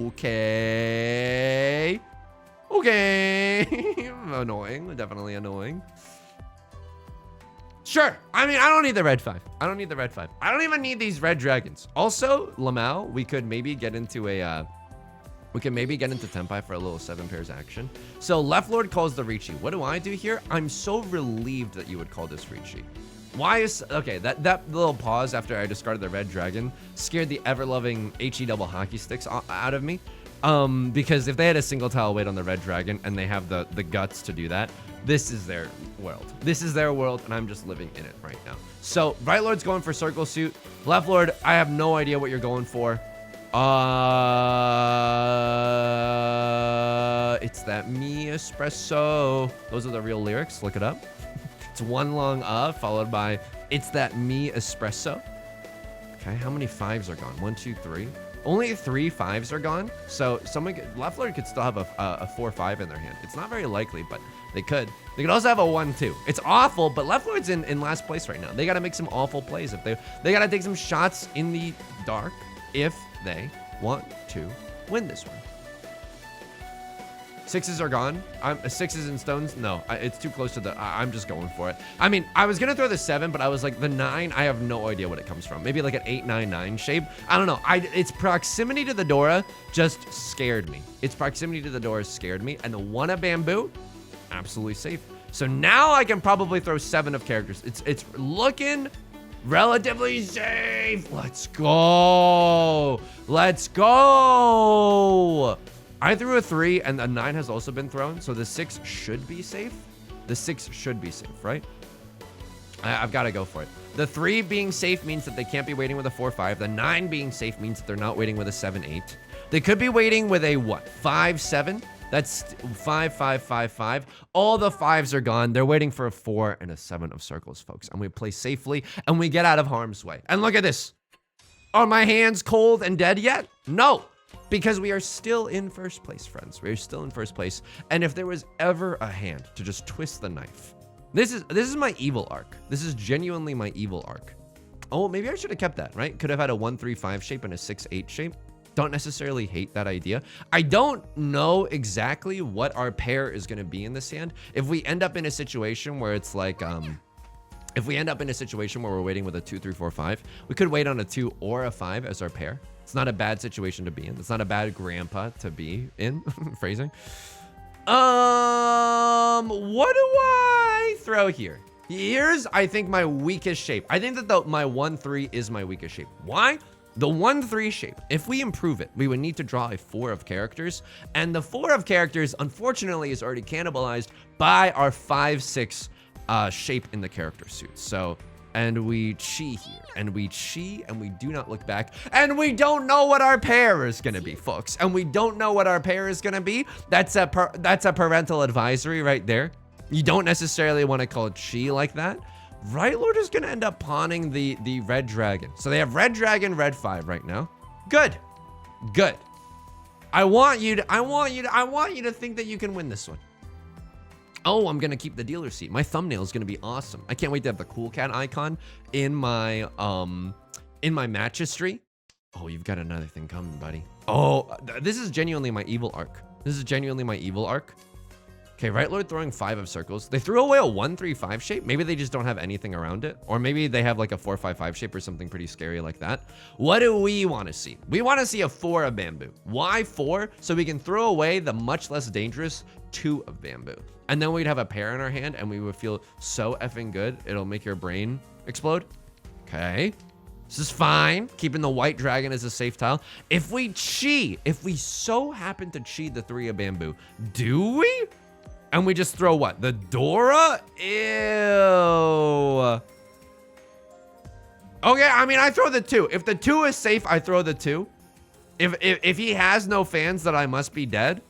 Okay. Annoying, definitely annoying. Sure, I mean, I don't need the red 5. I don't even need these red dragons. Also, Lamau, we could maybe get into a, Tenpai for a little 7 pairs action. So Left Lord calls the Riichi. What do I do here? I'm so relieved that you would call this Riichi. Why is, okay, that little pause after I discarded the red dragon scared the ever-loving HE double hockey sticks out of me. Because if they had a single tile weight on the red dragon and they have the guts to do that, this is their world. This is their world, and I'm just living in it right now. So Right Lord's going for circle suit. Left Lord, I have no idea what you're going for. It's that me espresso. Those are the real lyrics. Look it up. It's one long followed by it's that me espresso. Okay, how many 5s are gone? 1, 2, 3. Only 3 5s are gone, so Left Lord could still have a 4-5 in their hand. It's not very likely, but they could. They could also have a 1-2. It's awful, but Left Lord's in last place right now. They got to make some awful plays. If they got to take some shots in the dark if they want to win this one. 6s are gone. 6s and stones. No, it's too close to the. I'm just going for it. I mean, I was gonna throw the 7, but I was like the 9. I have no idea what it comes from. Maybe like an 8, 9, 9 shape. I don't know. Its proximity to the Dora just scared me. Its proximity to the Dora scared me, and the 1 of bamboo, absolutely safe. So now I can probably throw 7 of characters. It's looking relatively safe. Let's go. Let's go. I threw a 3 and a 9 has also been thrown. So the 6 should be safe. The 6 should be safe, right? I've got to go for it. The 3 being safe means that they can't be waiting with a 4-5. The 9 being safe means that they're not waiting with a 7-8. They could be waiting with a what? 5-7. That's 5-5-5-5. All the 5s are gone. They're waiting for a 4 and a 7 of circles, folks. And we play safely and we get out of harm's way. And look at this. Are my hands cold and dead yet? No, because we are still in first place, friends. We are still in first place. And if there was ever a hand to just twist the knife, this is my evil arc. This is genuinely my evil arc. Oh, maybe I should have kept that, right? Could have had a 1-3-5 shape and a 6-8 shape. Don't necessarily hate that idea. I don't know exactly what our pair is going to be in this hand. If we end up in a situation where it's like, if we end up in a situation where we're waiting with a 2-3-4-5, we could wait on a 2 or a 5 as our pair. It's not a bad situation to be in. It's not a bad grandpa to be in. Phrasing. What do I throw here? Here's, I think, my weakest shape. I think that my 1-3 is my weakest shape. Why? The 1-3 shape, if we improve it, we would need to draw a 4 of characters. And the 4 of characters, unfortunately, is already cannibalized by our 5-6 shape in the character suit. So, and we chi here, and we chi, and we do not look back, and we don't know what our pair is gonna be, folks. And we don't know what our pair is gonna be. That's a parental advisory right there. You don't necessarily want to call it chi like that. Right Lord is gonna end up pawning the red dragon. So they have red dragon, red 5 right now. Good, good. I want you to think that you can win this one. Oh, I'm gonna keep the dealer seat. My thumbnail is gonna be awesome. I can't wait to have the cool cat icon in my match history. Oh, you've got another thing coming, buddy. Oh, this is genuinely my evil arc. This is genuinely my evil arc. Okay, right Lord throwing 5 of circles. They threw away a 1-3-5 shape. Maybe they just don't have anything around it. Or maybe they have like a 4-5-5 shape or something pretty scary like that. What do we want to see? We want to see a 4 of bamboo. Why 4? So we can throw away the much less dangerous 2 of bamboo. And then we'd have a pair in our hand and we would feel so effing good. It'll make your brain explode. Okay. This is fine. Keeping the white dragon as a safe tile. If we chi, if we so happen to chi the 3 of bamboo, do we? And we just throw what? The Dora? Ew. Okay, I mean, I throw the 2. If the 2 is safe, I throw the 2. If he has no fans, then I must be dead.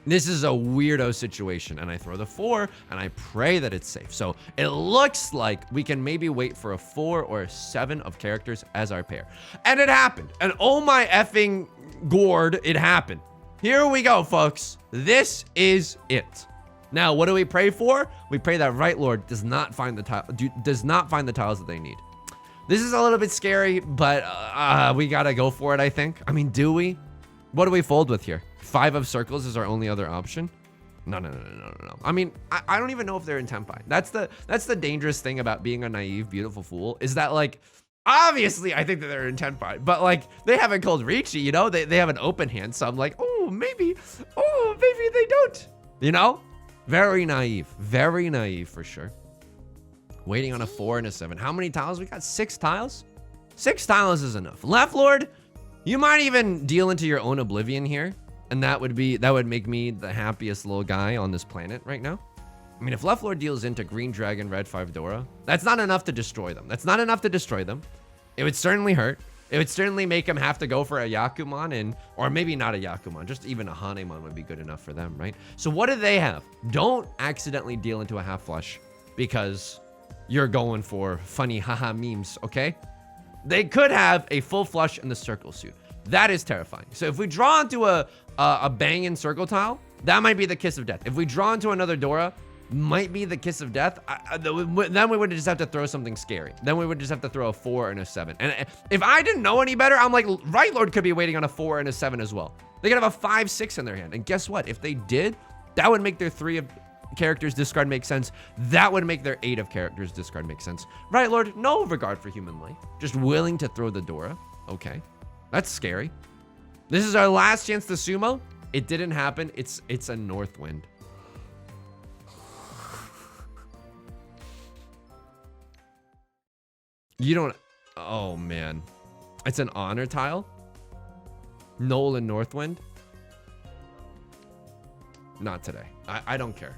This is a weirdo situation. And I throw the 4, and I pray that it's safe. So it looks like we can maybe wait for a 4 or a 7 of characters as our pair. And it happened. And oh my effing gourd, it happened. Here we go, folks. This is it. Now, what do we pray for? We pray that Right Lord does not find the tiles that they need. This is a little bit scary, but we gotta go for it, I think. I mean, do we? What do we fold with here? 5 of circles is our only other option. No. I mean, I don't even know if they're in tempai. That's the dangerous thing about being a naive, beautiful fool, is that, like, obviously I think that they're in tenpai, but like they haven't called Riichi, you know, they have an open hand. So I'm like, oh, maybe they don't, you know, very naive for sure. Waiting on a 4 and a 7. How many tiles? We got 6 tiles. 6 tiles is enough. Left Lord, you might even deal into your own oblivion here. And that would make me the happiest little guy on this planet right now. I mean, if Left Lord deals into Green Dragon, Red 5 Dora, that's not enough to destroy them. That's not enough to destroy them. It would certainly hurt. It would certainly make him have to go for a Yakuman, or maybe not a Yakuman, just even a Hanemon would be good enough for them, right? So what do they have? Don't accidentally deal into a half flush because you're going for funny haha memes, okay? They could have a full flush in the circle suit. That is terrifying. So if we draw into a banging circle tile, that might be the kiss of death. If we draw into another Dora, might be the kiss of death. Then we would just have to throw something scary. Then we would just have to throw a 4 and a 7. And if I didn't know any better, I'm like, Right Lord could be waiting on a 4 and a 7 as well. They could have a 5-6 in their hand. And guess what? If they did, that would make their 3 of characters discard make sense. That would make their 8 of characters discard make sense. Right Lord, no regard for human life. Just willing to throw the Dora. Okay. That's scary. This is our last chance to sumo. It didn't happen. It's a North Wind. You don't, oh man. It's an honor tile. Nolan Northwind. Not today. I don't care.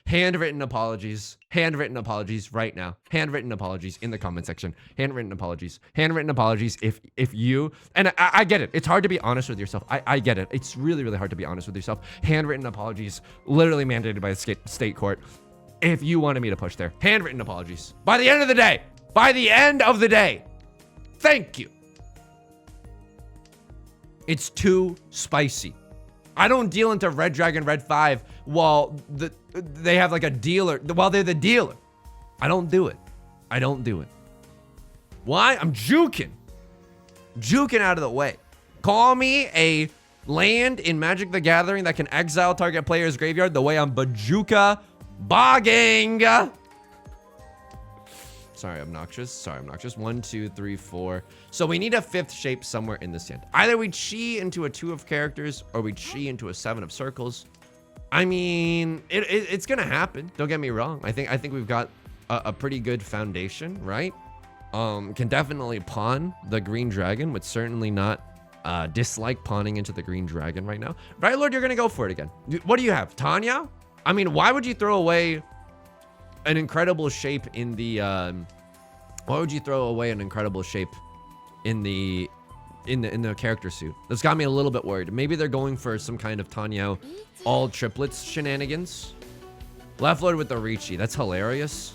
Handwritten apologies. Handwritten apologies right now. Handwritten apologies in the comment section. Handwritten apologies. Handwritten apologies if you... And I get it. It's hard to be honest with yourself. I get it. It's really, really hard to be honest with yourself. Handwritten apologies. Literally mandated by the state court. If you wanted me to push there. Handwritten apologies. By the end of the day. By the end of the day. Thank you. It's too spicy. I don't deal into Red Dragon Red 5 while they have like a dealer, while they're the dealer. I don't do it. I don't do it. Why? I'm juking. Juking out of the way. Call me a land in Magic the Gathering that can exile target player's graveyard the way I'm Bajuka bogging. Sorry, obnoxious. Sorry, obnoxious. 1, 2, 3, 4. So we need a 5th shape somewhere in this hand. Either we chi into a 2 of characters or we chi into a 7 of circles. I mean, it's gonna happen. Don't get me wrong. I think we've got a pretty good foundation, right? Can definitely pawn the green dragon, would certainly not dislike pawning into the green dragon right now. Right, Lord, you're gonna go for it again. What do you have? Tanya? I mean, why would you throw away an incredible shape in the why would you throw away an incredible shape in the character suit? That's got me a little bit worried. Maybe they're going for some kind of Tenhou all triplets shenanigans. Left Lord with the Riichi. That's hilarious.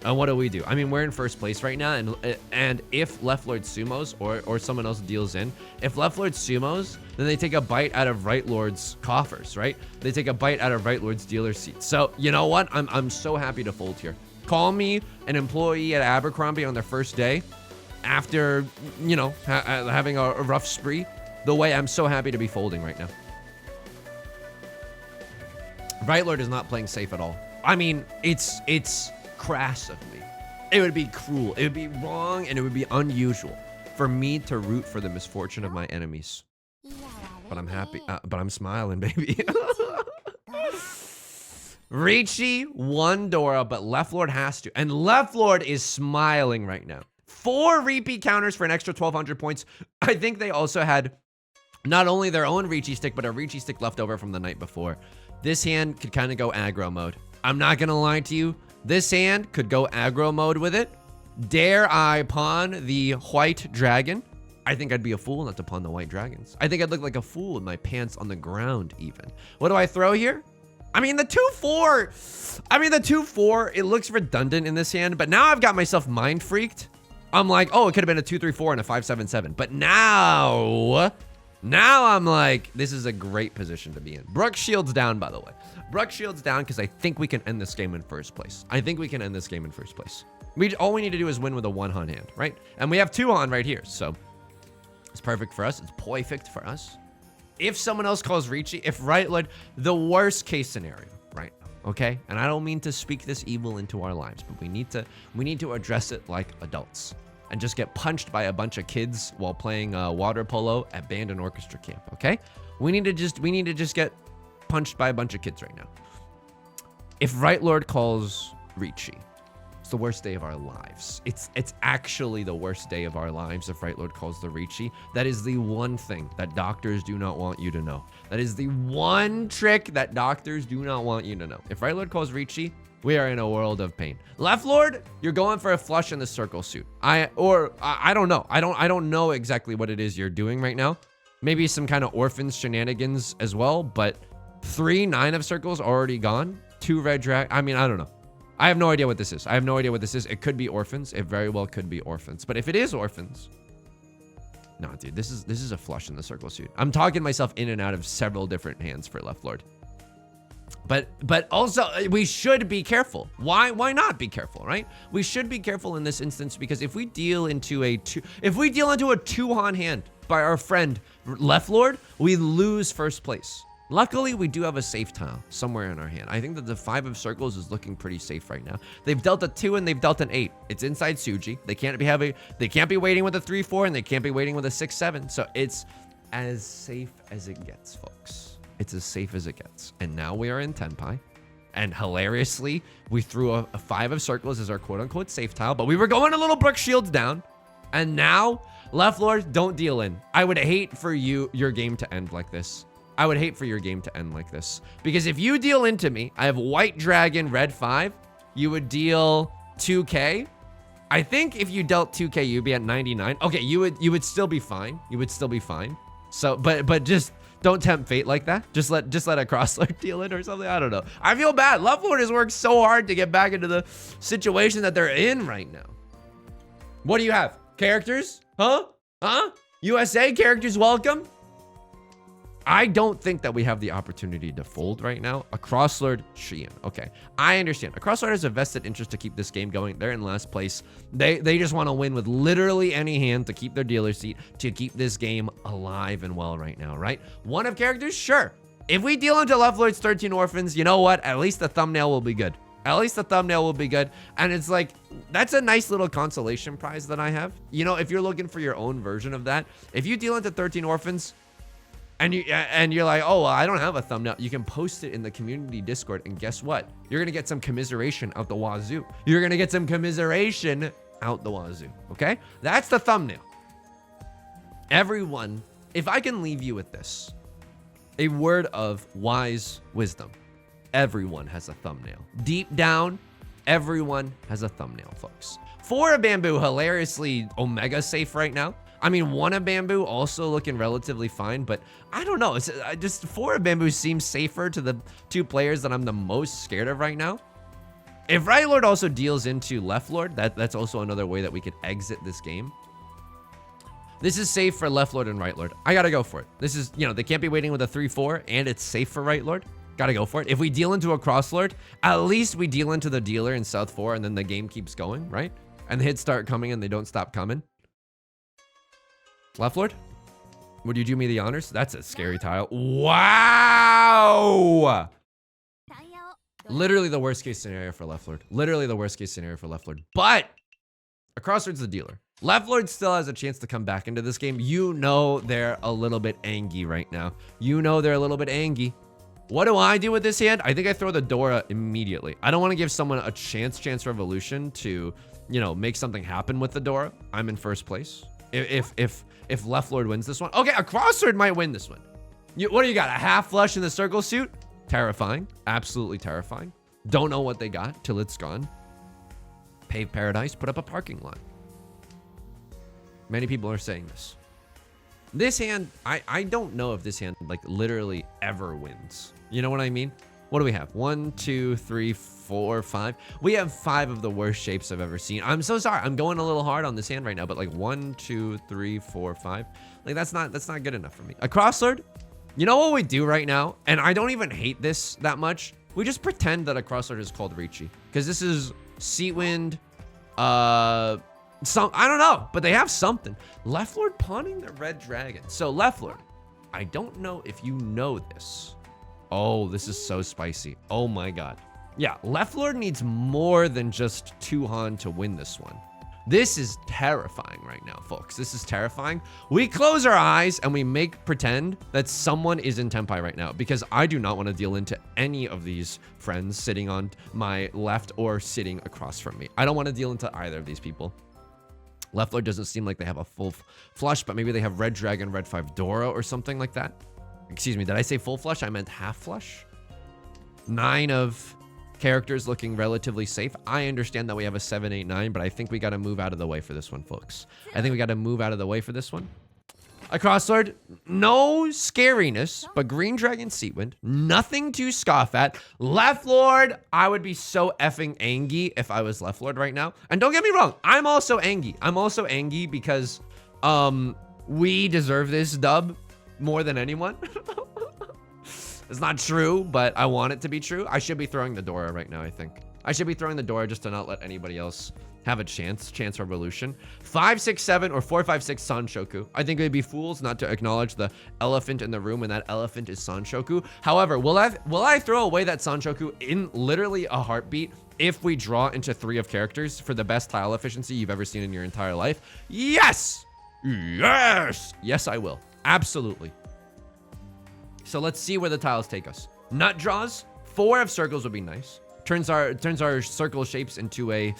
And what do we do? I mean, we're in first place right now, and if Left Lord sumos or someone else deals in, if Left Lord sumos, then they take a bite out of Right Lord's coffers, right? They take a bite out of Right Lord's dealer seat. So you know what? I'm so happy to fold here. Call me an employee at Abercrombie on their first day, after you know having a rough spree. The way I'm so happy to be folding right now. Right Lord is not playing safe at all. I mean, it's crass of me. It would be cruel. It would be wrong, and it would be unusual for me to root for the misfortune of my enemies. But I'm happy. But I'm smiling, baby. Riichi won Dora, but Left Lord has to. And Left Lord is smiling right now. 4 repeat counters for an extra 1,200 points. I think they also had not only their own Riichi stick, but a Riichi stick left over from the night before. This hand could kind of go aggro mode. I'm not going to lie to you. This hand could go aggro mode with it. Dare I pawn the white dragon? I think I'd be a fool not to pawn the white dragons. I think I'd look like a fool with my pants on the ground even. What do I throw here? I mean, the 2-4. I mean, the 2-4, it looks redundant in this hand, but now I've got myself mind freaked. I'm like, oh, it could have been a 2-3-4 and a 5-7-7. But now I'm like, this is a great position to be in. Brooke shields down, by the way. Brooke shields down because I think we can end this game in first place. All we need to do is win with a 1-Han hand, right? And we have 2-Han right here, so it's perfect for us. It's perfect for us. If someone else calls Riichi, if Right Lord, the worst case scenario, right? Okay, and I don't mean to speak this evil into our lives, but we need to address it like adults and just get punched by a bunch of kids while playing water polo at band and orchestra camp. Okay, we need to just get punched by a bunch of kids right now. If Right Lord calls Riichi, it's the worst day of our lives. It's actually the worst day of our lives if Right Lord calls the Riichi. That is the one thing that doctors do not want you to know. That is the one trick that doctors do not want you to know. If Right Lord calls Riichi, we are in a world of pain. Left Lord, you're going for a flush in the circle suit. I don't know. I don't know exactly what it is you're doing right now. Maybe some kind of orphans shenanigans as well, but 3 9 of circles already gone. 2 red drag. I mean, I don't know. I have no idea what this is. It could be orphans. It very well could be orphans. But if it is orphans, no, dude, this is a flush in the circle suit. I'm talking myself in and out of several different hands for Left Lord. But also we should be careful. Why not be careful, right? We should be careful in this instance because if we deal into a 2-Han hand by our friend Left Lord, we lose first place. Luckily, we do have a safe tile somewhere in our hand. I think that the 5 of circles is looking pretty safe right now. They've dealt a 2 and they've dealt an 8. It's inside Suji. They can't be waiting with a 3-4 and they can't be waiting with a 6-7. So it's as safe as it gets, folks. It's as safe as it gets. And now we are in Tenpai. And hilariously, we threw a 5 of circles as our quote-unquote safe tile, but we were going a little Brook Shields down. And now, left lord, don't deal in. I would hate for your game to end like this. I would hate for your game to end like this. Because if you deal into me, I have white dragon, red 5. You would deal 2k. I think if you dealt 2k, you'd be at 99. Okay, you would still be fine. You would still be fine. So, but just don't tempt fate like that. Just let a crosslord deal it or something. I don't know. I feel bad. Left lord has worked so hard to get back into the situation that they're in right now. What do you have? Characters? Huh? USA characters welcome? I don't think that we have the opportunity to fold right now. A crosslord, Sheehan. Okay, I understand. A crosslord has a vested interest to keep this game going. They're in last place. They just want to win with literally any hand to keep their dealer seat, to keep this game alive and well right now, right? One of characters, sure. If we deal into left lord's 13 orphans, you know what? At least the thumbnail will be good. At least the thumbnail will be good. And it's like, that's a nice little consolation prize that I have. You know, if you're looking for your own version of that, if you deal into 13 orphans, and you're like, oh, well, I don't have a thumbnail. You can post it in the community Discord, and guess what? You're gonna get some commiseration out the wazoo. You're gonna get some commiseration out the wazoo, okay? That's the thumbnail. Everyone, if I can leave you with this, a word of wise wisdom. Everyone has a thumbnail. Deep down, everyone has a thumbnail, folks. 4 of bamboo, hilariously omega safe right now. I mean, 1 of bamboo also looking relatively fine, but I don't know. It's just 4 of bamboo seems safer to the 2 players that I'm the most scared of right now. If right lord also deals into left lord, that's also another way that we could exit this game. This is safe for left lord and right lord. I gotta go for it. This is, you know, they can't be waiting with a 3-4, and it's safe for right lord. Gotta go for it. If we deal into a cross lord, at least we deal into the dealer in south 4, and then the game keeps going, right? And the hits start coming and they don't stop coming. Left lord, would you do me the honors? That's a scary tile. Wow! Literally the worst case scenario for left lord. Literally the worst case scenario for left lord. But a crossroads the dealer. Left lord still has a chance to come back into this game. You know they're a little bit angry right now. You know they're a little bit angry. What do I do with this hand? I think I throw the Dora immediately. I don't want to give someone a chance revolution to, you know, make something happen with the Dora. I'm in first place. If left lord wins this one. Okay, a crossword might win this one. What do you got? A half flush in the circle suit? Terrifying. Absolutely terrifying. Don't know what they got till it's gone. Pave paradise, put up a parking lot. Many people are saying this. This hand, I don't know if this hand like literally ever wins. You know what I mean? What do we have? 1, 2, 3, 4, 5. We have 5 of the worst shapes I've ever seen. I'm so sorry. I'm going a little hard on this hand right now, but like 1, 2, 3, 4, 5. Like that's not good enough for me. A crosslord. You know what we do right now? And I don't even hate this that much. We just pretend that a crosslord is called Riichi, because this is Seatwind. I don't know, but they have something. Left lord pawning the red dragon. So left lord, I don't know if you know this. Oh, this is so spicy. Oh my god. Yeah, left lord needs more than just 2 Han to win this one. This is terrifying right now, folks. This is terrifying. We close our eyes and we make pretend that someone is in Tenpai right now, because I do not want to deal into any of these friends sitting on my left or sitting across from me. I don't want to deal into either of these people. Left lord doesn't seem like they have a full flush, but maybe they have red dragon, red 5 Dora or something like that. Excuse me, did I say full flush? I meant half flush. 9 of characters looking relatively safe. I understand that we have a 7, 8, 9, but I think we got to move out of the way for this one, folks. I think we got to move out of the way for this one. A crosslord, no scariness, but green dragon Seatwind, nothing to scoff at. Left lord, I would be so effing angry if I was left lord right now. And don't get me wrong, I'm also angry. I'm also angry because we deserve this dub more than anyone. It's not true, but I want it to be true. I should be throwing the Dora right now, I think. I should be throwing the Dora just to not let anybody else have a chance revolution. 5, 6, 7, or 4, 5, 6 Sanshoku. I think we'd be fools not to acknowledge the elephant in the room, and that elephant is Sanshoku. However, will I throw away that Sanshoku in literally a heartbeat if we draw into 3 of characters for the best tile efficiency you've ever seen in your entire life? Yes! Yes! Yes, I will. Absolutely. So let's see where the tiles take us. Nut draws, 4 of circles would be nice. Turns our circle shapes into a...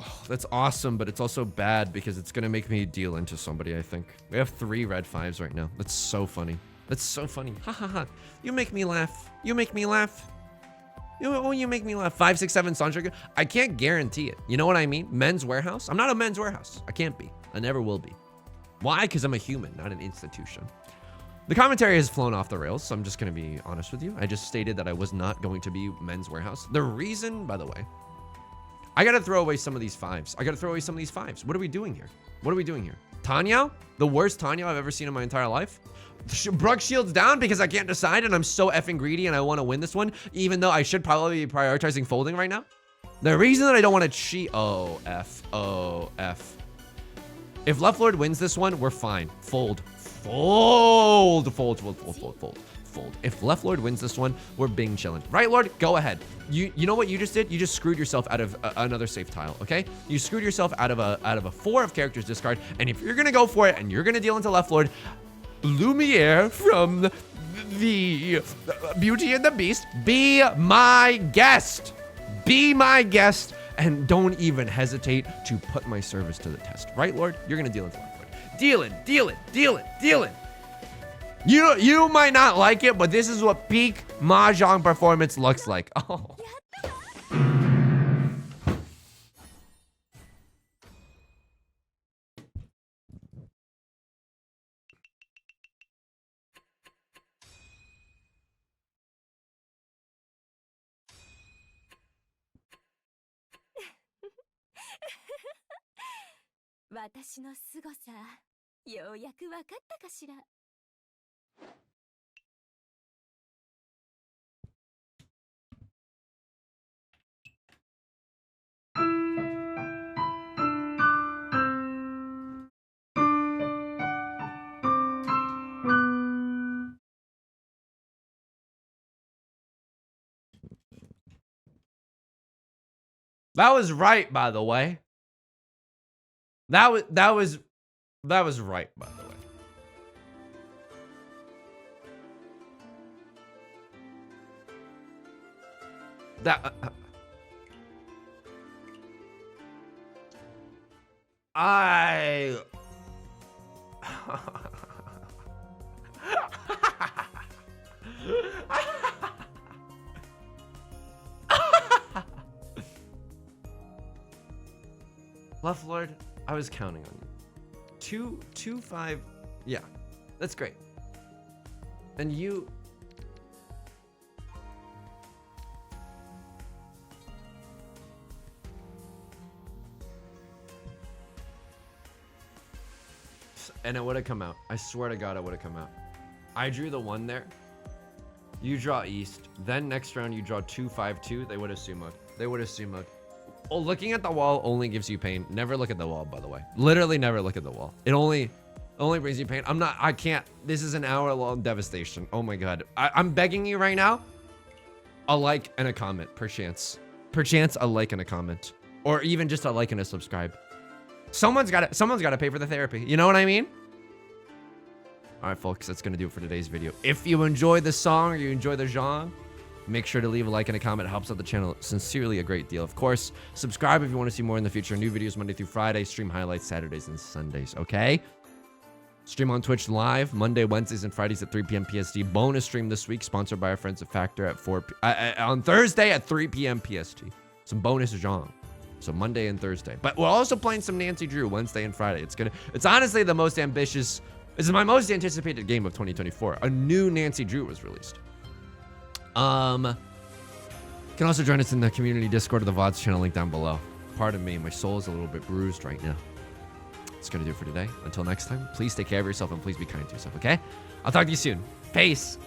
Oh, that's awesome, but it's also bad because it's going to make me deal into somebody, I think. We have 3 red 5s right now. That's so funny. That's so funny. Ha ha ha. You make me laugh. You make me laugh. You make me laugh. 5, 6, 7 Sanjika. I can't guarantee it. You know what I mean? Men's Warehouse. I'm not a Men's Warehouse. I can't be. I never will be. Why? Because I'm a human, not an institution. The commentary has flown off the rails, so I'm just going to be honest with you. I just stated that I was not going to be Men's Warehouse. The reason, by the way, I got to throw away some of these 5s. I got to throw away some of these 5s. What are we doing here? What are we doing here? Tanya? The worst Tanya I've ever seen in my entire life? Brooke shields down because I can't decide and I'm so effing greedy and I want to win this one, even though I should probably be prioritizing folding right now. The reason that I don't want to cheat... Oh, F. Oh, F. If Left Lord wins this one, we're fine. Fold. Fold. Fold, fold, fold, fold, fold. Fold. If Left Lord wins this one, we're Bing chilling. Right, Lord? Go ahead. You know what you just did? You just screwed yourself out of another safe tile, okay? You screwed yourself out of a 4 of characters discard, and if you're gonna go for it and you're gonna deal into Left Lord, Lumiere from the Beauty and the Beast, be my guest. Be my guest, and don't even hesitate to put my service to the test. Right, Lord? You're gonna deal into Left Lord. Deal it, deal it, deal it, deal it. You might not like it, but this is what peak Mahjong performance looks like. Oh. That was right, by the way. That was right, by the way. That I Left Lord, I was counting on you. 2, 5. Yeah, that's great. And you. And it would have come out. I swear to God, it would have come out. I drew the 1 there. You draw East. Then next round, you draw 2, 5, 2. They would have sumoed. They would have sumoed. Oh, looking at the wall only gives you pain. Never look at the wall, by the way. Literally never look at the wall. It only brings you pain. I can't. This is an hour-long devastation. Oh my God. I'm begging you right now. A like and a comment, perchance. Perchance a like and a comment. Or even just a like and a subscribe. Someone's got to pay for the therapy. You know what I mean? All right, folks, that's going to do it for today's video. If you enjoyed the song or you enjoy the genre, make sure to leave a like and a comment. It helps out the channel sincerely a great deal. Of course, subscribe if you want to see more in the future. New videos Monday through Friday, stream highlights Saturdays and Sundays, okay? Stream on Twitch live Monday, Wednesdays, and Fridays at 3 p.m. PST. Bonus stream this week, sponsored by our friends at Factor at on Thursday at 3 p.m. PST. Some bonus genre. So Monday and Thursday. But we're also playing some Nancy Drew Wednesday and Friday. It's honestly the most ambitious. This is my most anticipated game of 2024. A new Nancy Drew was released. You can also join us in the community Discord or the VODs channel link down below. Pardon me, my soul is a little bit bruised right now. That's gonna do it for today. Until next time, please take care of yourself and please be kind to yourself, okay? I'll talk to you soon. Peace.